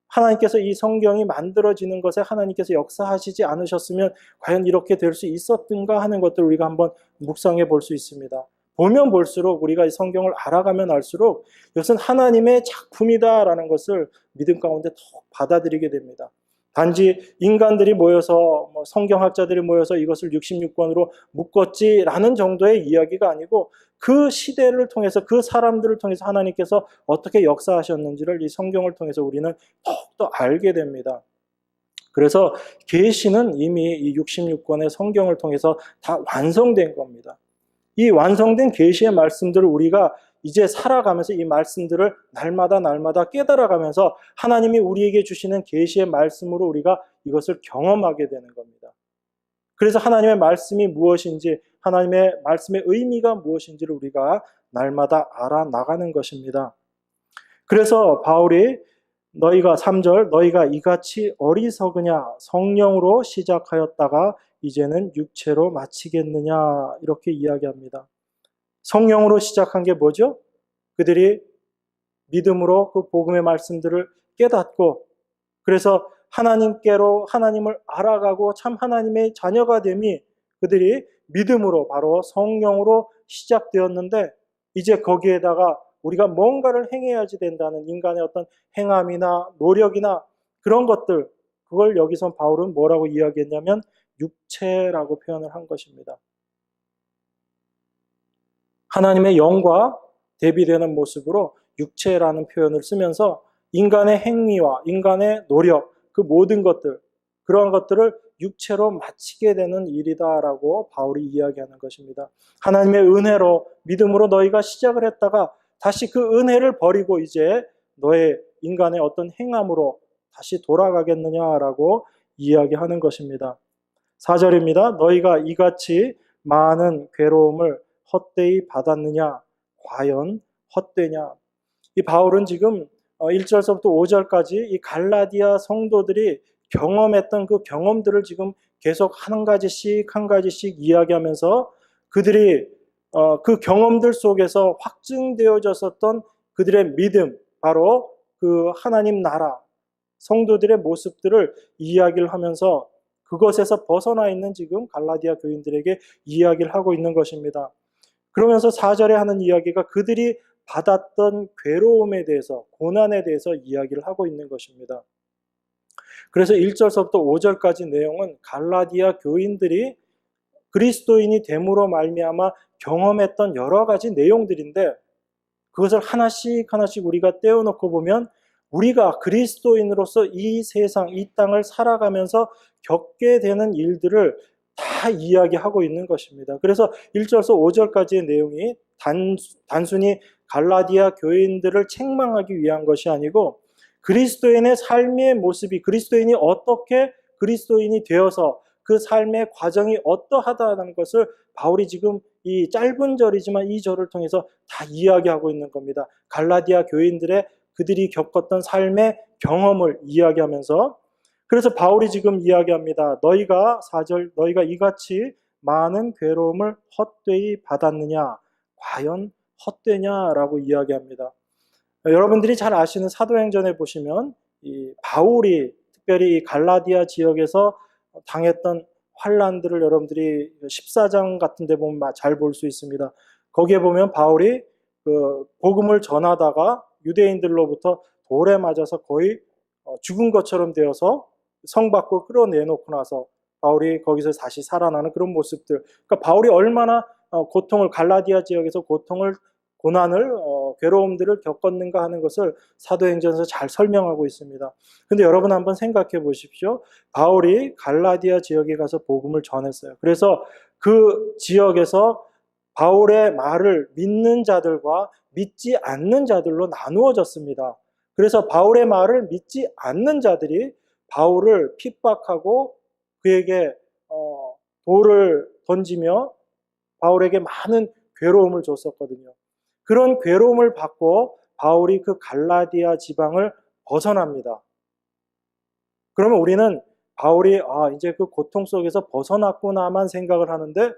하나님께서 이 성경이 만들어지는 것에 하나님께서 역사하시지 않으셨으면 과연 이렇게 될 수 있었던가 하는 것들을 우리가 한번 묵상해 볼 수 있습니다. 보면 볼수록 우리가 이 성경을 알아가면 알수록 이것은 하나님의 작품이다라는 것을 믿음 가운데 더 받아들이게 됩니다. 단지 인간들이 모여서 성경학자들이 모여서 이것을 66권으로 묶었지라는 정도의 이야기가 아니고 그 시대를 통해서 그 사람들을 통해서 하나님께서 어떻게 역사하셨는지를 이 성경을 통해서 우리는 더욱더 알게 됩니다. 그래서 계시는 이미 이 66권의 성경을 통해서 다 완성된 겁니다. 이 완성된 계시의 말씀들을 우리가 이제 살아가면서 이 말씀들을 날마다 깨달아가면서 하나님이 우리에게 주시는 계시의 말씀으로 우리가 이것을 경험하게 되는 겁니다. 그래서 하나님의 말씀이 무엇인지, 하나님의 말씀의 의미가 무엇인지를 우리가 날마다 알아나가는 것입니다. 그래서 바울이 너희가 3절 너희가 이같이 어리석으냐 성령으로 시작하였다가 이제는 육체로 마치겠느냐 이렇게 이야기합니다. 성령으로 시작한 게 뭐죠? 그들이 믿음으로 그 복음의 말씀들을 깨닫고 그래서 하나님께로 하나님을 알아가고 참 하나님의 자녀가 됨이 그들이 믿음으로 바로 성령으로 시작되었는데 이제 거기에다가 우리가 뭔가를 행해야지 된다는 인간의 어떤 행함이나 노력이나 그런 것들 그걸 여기서 바울은 뭐라고 이야기했냐면 육체라고 표현을 한 것입니다. 하나님의 영과 대비되는 모습으로 육체라는 표현을 쓰면서 인간의 행위와 인간의 노력, 그 모든 것들, 그러한 것들을 육체로 마치게 되는 일이다라고 바울이 이야기하는 것입니다. 하나님의 은혜로 믿음으로 너희가 시작을 했다가 다시 그 은혜를 버리고 이제 너의 인간의 어떤 행함으로 다시 돌아가겠느냐라고 이야기하는 것입니다. 4절입니다. 너희가 이같이 많은 괴로움을 헛되이 받았느냐? 과연 헛되냐? 이 바울은 지금 1절서부터 5절까지 이 갈라디아 성도들이 경험했던 그 경험들을 지금 계속 한 가지씩 이야기하면서 그들이 그 경험들 속에서 확증되어졌었던 그들의 믿음, 바로 그 하나님 나라, 성도들의 모습들을 이야기를 하면서 그것에서 벗어나 있는 지금 갈라디아 교인들에게 이야기를 하고 있는 것입니다. 그러면서 4절에 하는 이야기가 그들이 받았던 괴로움에 대해서, 고난에 대해서 이야기를 하고 있는 것입니다. 그래서 1절서부터 5절까지 내용은 갈라디아 교인들이 그리스도인이 됨으로 말미암아 경험했던 여러 가지 내용들인데 그것을 하나씩 하나씩 우리가 떼어놓고 보면 우리가 그리스도인으로서 이 세상, 이 땅을 살아가면서 겪게 되는 일들을 다 이야기하고 있는 것입니다. 그래서 1절에서 5절까지의 내용이 단순히 갈라디아 교인들을 책망하기 위한 것이 아니고 그리스도인의 삶의 모습이 그리스도인이 어떻게 그리스도인이 되어서 그 삶의 과정이 어떠하다는 것을 바울이 지금 이 짧은 절이지만 이 절을 통해서 다 이야기하고 있는 겁니다. 갈라디아 교인들의 그들이 겪었던 삶의 경험을 이야기하면서 그래서 바울이 지금 이야기합니다. 너희가 4절 너희가 이같이 많은 괴로움을 헛되이 받았느냐? 과연 헛되냐라고 이야기합니다. 여러분들이 잘 아시는 사도행전에 보시면 이 바울이 특별히 이 갈라디아 지역에서 당했던 환난들을 여러분들이 14장 같은 데 보면 잘 볼 수 있습니다. 거기에 보면 바울이 그 복음을 전하다가 유대인들로부터 돌에 맞아서 거의 죽은 것처럼 되어서 성 밖으로 끌어내놓고 나서 바울이 거기서 다시 살아나는 그런 모습들. 그러니까 바울이 얼마나 고통을 갈라디아 지역에서 고난을 괴로움들을 겪었는가 하는 것을 사도행전에서 잘 설명하고 있습니다. 근데 여러분 한번 생각해 보십시오. 바울이 갈라디아 지역에 가서 복음을 전했어요. 그래서 그 지역에서 바울의 말을 믿는 자들과 믿지 않는 자들로 나누어졌습니다. 그래서 바울의 말을 믿지 않는 자들이 바울을 핍박하고 그에게 돌을 던지며 바울에게 많은 괴로움을 줬었거든요. 그런 괴로움을 받고 바울이 그 갈라디아 지방을 벗어납니다. 그러면 우리는 바울이 이제 그 고통 속에서 벗어났구나만 생각을 하는데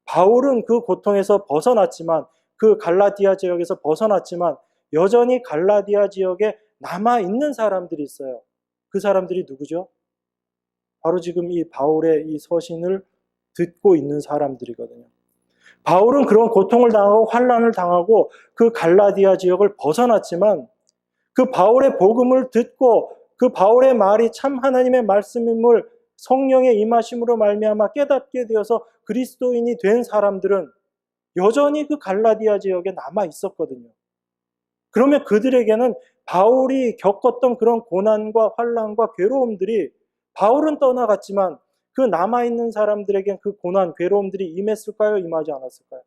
바울은 그 고통에서 벗어났지만 그 갈라디아 지역에서 벗어났지만 여전히 갈라디아 지역에 남아있는 사람들이 있어요. 그 사람들이 누구죠? 바로 지금 이 바울의 이 서신을 듣고 있는 사람들이거든요. 바울은 그런 고통을 당하고 환난을 당하고 그 갈라디아 지역을 벗어났지만 그 바울의 복음을 듣고 그 바울의 말이 참 하나님의 말씀임을 성령의 임하심으로 말미암아 깨닫게 되어서 그리스도인이 된 사람들은 여전히 그 갈라디아 지역에 남아 있었거든요. 그러면 그들에게는 바울이 겪었던 그런 고난과 환난과 괴로움들이 바울은 떠나갔지만 그 남아있는 사람들에겐 그 고난, 괴로움들이 임했을까요? 임하지 않았을까요?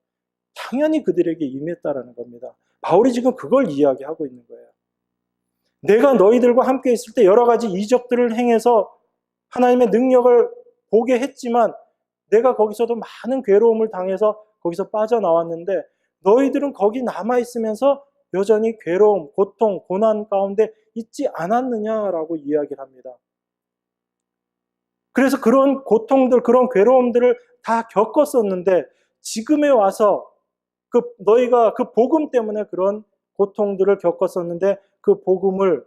당연히 그들에게 임했다라는 겁니다. 바울이 지금 그걸 이야기하고 있는 거예요. 내가 너희들과 함께 있을 때 여러 가지 이적들을 행해서 하나님의 능력을 보게 했지만 내가 거기서도 많은 괴로움을 당해서 거기서 빠져나왔는데 너희들은 거기 남아있으면서 여전히 괴로움, 고통, 고난 가운데 있지 않았느냐라고 이야기를 합니다. 그래서 그런 고통들, 그런 괴로움들을 다 겪었었는데 지금에 와서 너희가 그 복음 때문에 그런 고통들을 겪었었는데 그 복음을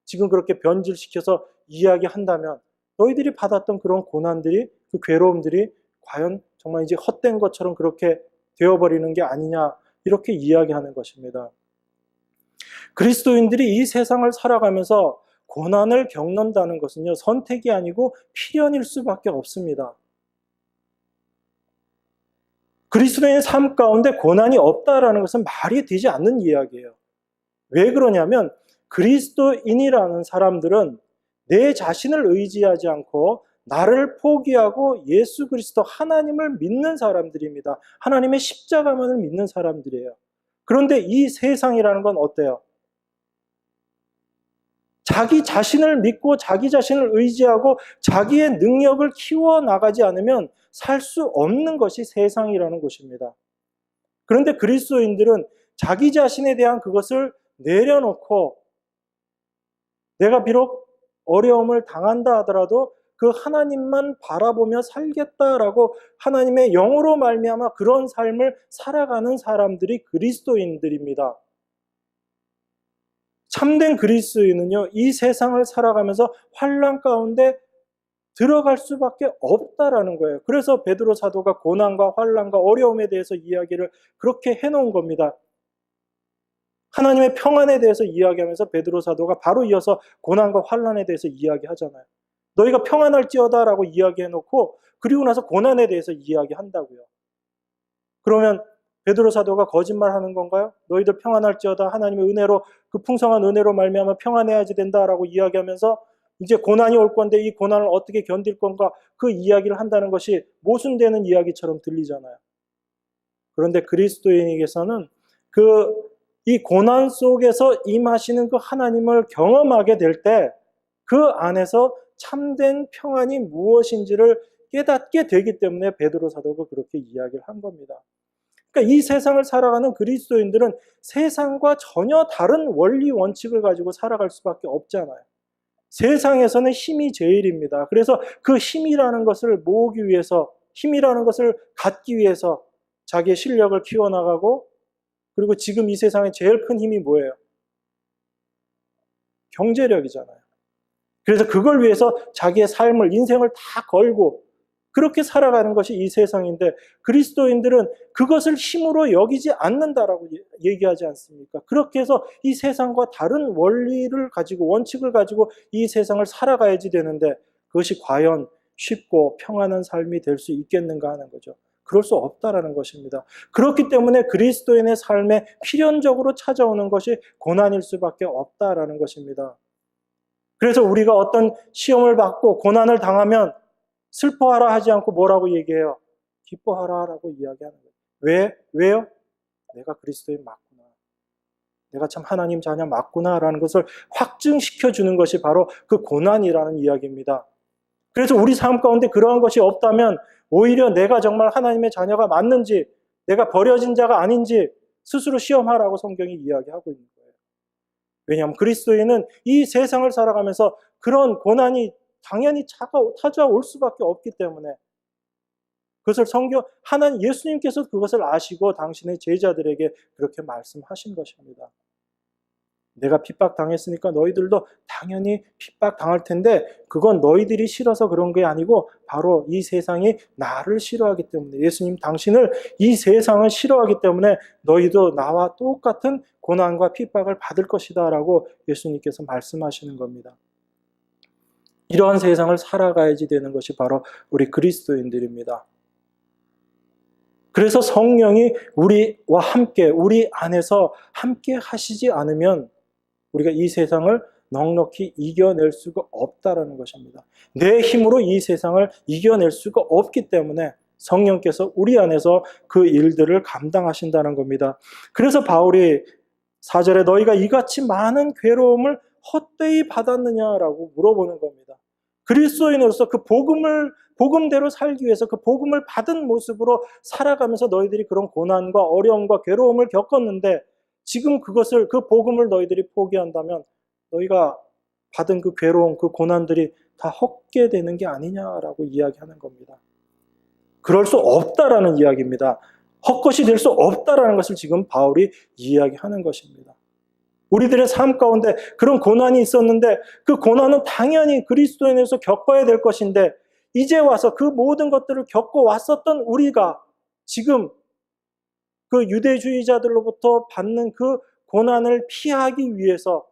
지금 그렇게 변질시켜서 이야기한다면 너희들이 받았던 그런 고난들이, 그 괴로움들이 과연 정말 이제 헛된 것처럼 그렇게 되어버리는 게 아니냐 이렇게 이야기하는 것입니다. 그리스도인들이 이 세상을 살아가면서 고난을 겪는다는 것은요, 선택이 아니고 필연일 수밖에 없습니다. 그리스도인의 삶 가운데 고난이 없다라는 것은 말이 되지 않는 이야기예요. 왜 그러냐면 그리스도인이라는 사람들은 내 자신을 의지하지 않고 나를 포기하고 예수 그리스도 하나님을 믿는 사람들입니다. 하나님의 십자가만을 믿는 사람들이에요. 그런데 이 세상이라는 건 어때요? 자기 자신을 믿고 자기 자신을 의지하고 자기의 능력을 키워나가지 않으면 살 수 없는 것이 세상이라는 것입니다. 그런데 그리스도인들은 자기 자신에 대한 그것을 내려놓고 내가 비록 어려움을 당한다 하더라도 그 하나님만 바라보며 살겠다라고 하나님의 영으로 말미암아 그런 삶을 살아가는 사람들이 그리스도인들입니다. 참된 그리스도인은요, 이 세상을 살아가면서 환난 가운데 들어갈 수밖에 없다라는 거예요. 그래서 베드로 사도가 고난과 환난과 어려움에 대해서 이야기를 그렇게 해놓은 겁니다. 하나님의 평안에 대해서 이야기하면서 베드로 사도가 바로 이어서 고난과 환난에 대해서 이야기하잖아요. 너희가 평안할지어다라고 이야기해놓고 그리고 나서 고난에 대해서 이야기한다고요. 그러면 베드로 사도가 거짓말하는 건가요? 너희들 평안할지어다 하나님의 은혜로 그 풍성한 은혜로 말미암아 평안해야지 된다라고 이야기하면서 이제 고난이 올 건데 이 고난을 어떻게 견딜 건가 그 이야기를 한다는 것이 모순되는 이야기처럼 들리잖아요. 그런데 그리스도인에게서는 이 고난 속에서 임하시는 그 하나님을 경험하게 될 때 그 안에서 참된 평안이 무엇인지를 깨닫게 되기 때문에 베드로 사도가 그렇게 이야기를 한 겁니다. 그러니까 이 세상을 살아가는 그리스도인들은 세상과 전혀 다른 원리 원칙을 가지고 살아갈 수밖에 없잖아요. 세상에서는 힘이 제일입니다. 그래서 그 힘이라는 것을 모으기 위해서, 힘이라는 것을 갖기 위해서 자기의 실력을 키워나가고, 그리고 지금 이 세상에 제일 큰 힘이 뭐예요? 경제력이잖아요. 그래서 그걸 위해서 자기의 삶을, 인생을 다 걸고 그렇게 살아가는 것이 이 세상인데 그리스도인들은 그것을 힘으로 여기지 않는다라고 얘기하지 않습니까? 그렇게 해서 이 세상과 다른 원리를 가지고, 원칙을 가지고 이 세상을 살아가야지 되는데 그것이 과연 쉽고 평안한 삶이 될 수 있겠는가 하는 거죠. 그럴 수 없다라는 것입니다. 그렇기 때문에 그리스도인의 삶에 필연적으로 찾아오는 것이 고난일 수밖에 없다라는 것입니다. 그래서 우리가 어떤 시험을 받고 고난을 당하면 슬퍼하라 하지 않고 뭐라고 얘기해요? 기뻐하라라고 이야기하는 거예요. 왜요? 내가 그리스도인 맞구나. 내가 참 하나님 자녀 맞구나라는 것을 확증시켜 주는 것이 바로 그 고난이라는 이야기입니다. 그래서 우리 삶 가운데 그러한 것이 없다면 오히려 내가 정말 하나님의 자녀가 맞는지, 내가 버려진 자가 아닌지 스스로 시험하라고 성경이 이야기하고 있는 거예요. 왜냐하면 그리스도인은 이 세상을 살아가면서 그런 고난이 당연히 찾아올 수밖에 없기 때문에 그것을 하나님 예수님께서 그것을 아시고 당신의 제자들에게 그렇게 말씀하신 것입니다. 내가 핍박당했으니까 너희들도 당연히 핍박당할 텐데 그건 너희들이 싫어서 그런 게 아니고 바로 이 세상이 나를 싫어하기 때문에, 예수님 당신을 이 세상은 싫어하기 때문에 너희도 나와 똑같은 고난과 핍박을 받을 것이다 라고 예수님께서 말씀하시는 겁니다. 이러한 세상을 살아가야지 되는 것이 바로 우리 그리스도인들입니다. 그래서 성령이 우리와 함께, 우리 안에서 함께 하시지 않으면 우리가 이 세상을 넉넉히 이겨낼 수가 없다라는 것입니다. 내 힘으로 이 세상을 이겨낼 수가 없기 때문에 성령께서 우리 안에서 그 일들을 감당하신다는 겁니다. 그래서 바울이 4절에 너희가 이같이 많은 괴로움을 헛되이 받았느냐라고 물어보는 겁니다. 그리스도인으로서 그 복음대로 살기 위해서 그 복음을 받은 모습으로 살아가면서 너희들이 그런 고난과 어려움과 괴로움을 겪었는데 지금 그 복음을 너희들이 포기한다면 너희가 받은 그 괴로움, 그 고난들이 다 헛게 되는 게 아니냐라고 이야기하는 겁니다. 그럴 수 없다라는 이야기입니다. 헛것이 될 수 없다라는 것을 지금 바울이 이야기하는 것입니다. 우리들의 삶 가운데 그런 고난이 있었는데 그 고난은 당연히 그리스도인에서 겪어야 될 것인데 이제 와서 그 모든 것들을 겪어왔었던 우리가 지금 그 유대주의자들로부터 받는 그 고난을 피하기 위해서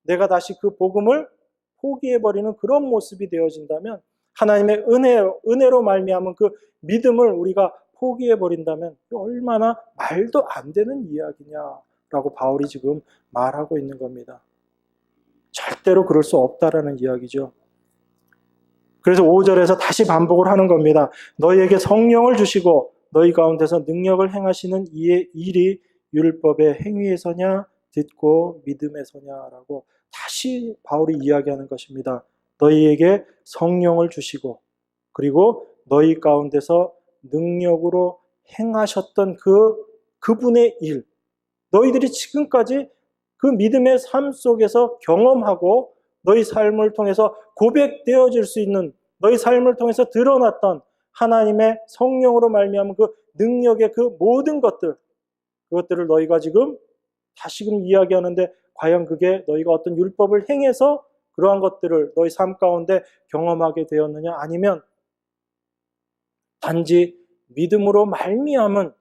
내가 다시 그 복음을 포기해버리는 그런 모습이 되어진다면, 하나님의 은혜로 말미암은 그 믿음을 우리가 포기해버린다면 얼마나 말도 안 되는 이야기냐라고 바울이 지금 말하고 있는 겁니다. 절대로 그럴 수 없다라는 이야기죠. 그래서 5절에서 다시 반복을 하는 겁니다. 너희에게 성령을 주시고 너희 가운데서 능력을 행하시는 이의 일이 율법의 행위에서냐 듣고 믿음에서냐라고 다시 바울이 이야기하는 것입니다. 너희에게 성령을 주시고 그리고 너희 가운데서 능력으로 행하셨던 그분의 일, 너희들이 지금까지 그 믿음의 삶 속에서 경험하고 너희 삶을 통해서 고백되어질 수 있는, 너희 삶을 통해서 드러났던 하나님의 성령으로 말미암은 그 능력의 그 모든 그것들을 너희가 지금 다시금 이야기하는데 과연 그게 너희가 어떤 율법을 행해서 그러한 것들을 너희 삶 가운데 경험하게 되었느냐, 아니면 단지 믿음으로 말미암은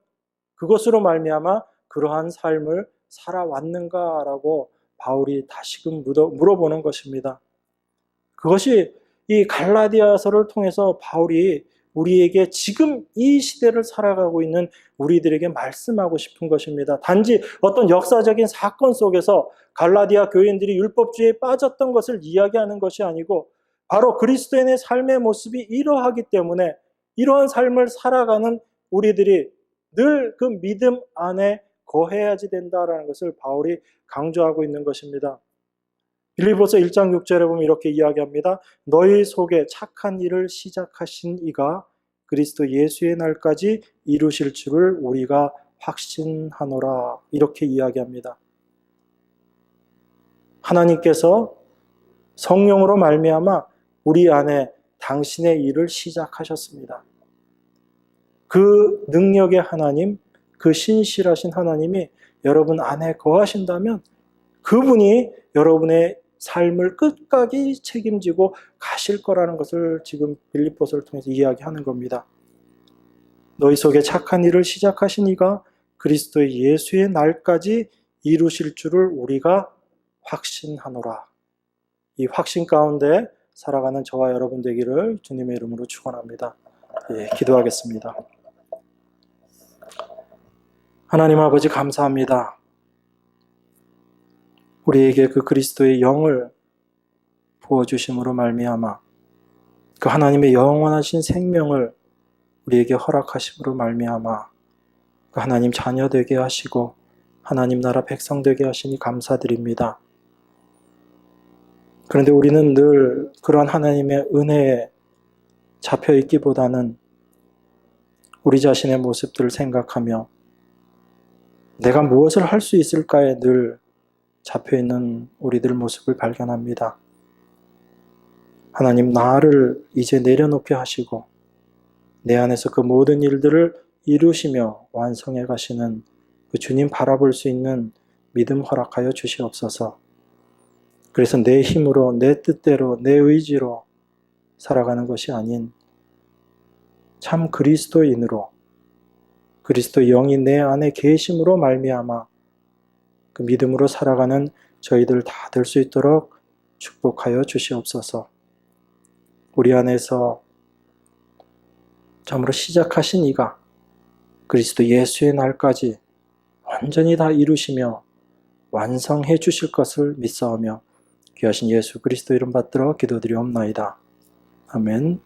그것으로 말미암아 그러한 삶을 살아왔는가라고 바울이 다시금 물어보는 것입니다. 그것이 이 갈라디아서를 통해서 바울이 우리에게 지금 이 시대를 살아가고 있는 우리들에게 말씀하고 싶은 것입니다. 단지 어떤 역사적인 사건 속에서 갈라디아 교인들이 율법주의에 빠졌던 것을 이야기하는 것이 아니고 바로 그리스도인의 삶의 모습이 이러하기 때문에 이러한 삶을 살아가는 우리들이 늘 그 믿음 안에 거해야지 된다라는 것을 바울이 강조하고 있는 것입니다. 빌립보서 1장 6절에 보면 이렇게 이야기합니다. 너희 속에 착한 일을 시작하신 이가 그리스도 예수의 날까지 이루실 줄을 우리가 확신하노라. 이렇게 이야기합니다. 하나님께서 성령으로 말미암아 우리 안에 당신의 일을 시작하셨습니다. 그 능력의 하나님, 그 신실하신 하나님이 여러분 안에 거하신다면 그분이 여러분의 삶을 끝까지 책임지고 가실 거라는 것을 지금 빌립보서를 통해서 이야기하는 겁니다. 너희 속에 착한 일을 시작하신 이가 그리스도의 예수의 날까지 이루실 줄을 우리가 확신하노라. 이 확신 가운데 살아가는 저와 여러분 되기를 주님의 이름으로 축원합니다. 기도하겠습니다. 하나님 아버지 감사합니다. 우리에게 그 그리스도의 영을 부어주심으로 말미암아 그 하나님의 영원하신 생명을 우리에게 허락하심으로 말미암아 그 하나님 자녀 되게 하시고 하나님 나라 백성 되게 하시니 감사드립니다. 그런데 우리는 늘 그런 하나님의 은혜에 잡혀 있기보다는 우리 자신의 모습들을 생각하며 내가 무엇을 할 수 있을까에 늘 잡혀있는 우리들 모습을 발견합니다. 하나님 나를 이제 내려놓게 하시고 내 안에서 그 모든 일들을 이루시며 완성해 가시는 그 주님 바라볼 수 있는 믿음 허락하여 주시옵소서. 그래서 내 힘으로, 내 뜻대로, 내 의지로 살아가는 것이 아닌 참 그리스도인으로 그리스도 영이 내 안에 계심으로 말미암아 그 믿음으로 살아가는 저희들 다 될 수 있도록 축복하여 주시옵소서. 우리 안에서 참으로 시작하신 이가 그리스도 예수의 날까지 완전히 다 이루시며 완성해 주실 것을 믿사오며 귀하신 예수 그리스도 이름 받들어 기도드리옵나이다. 아멘.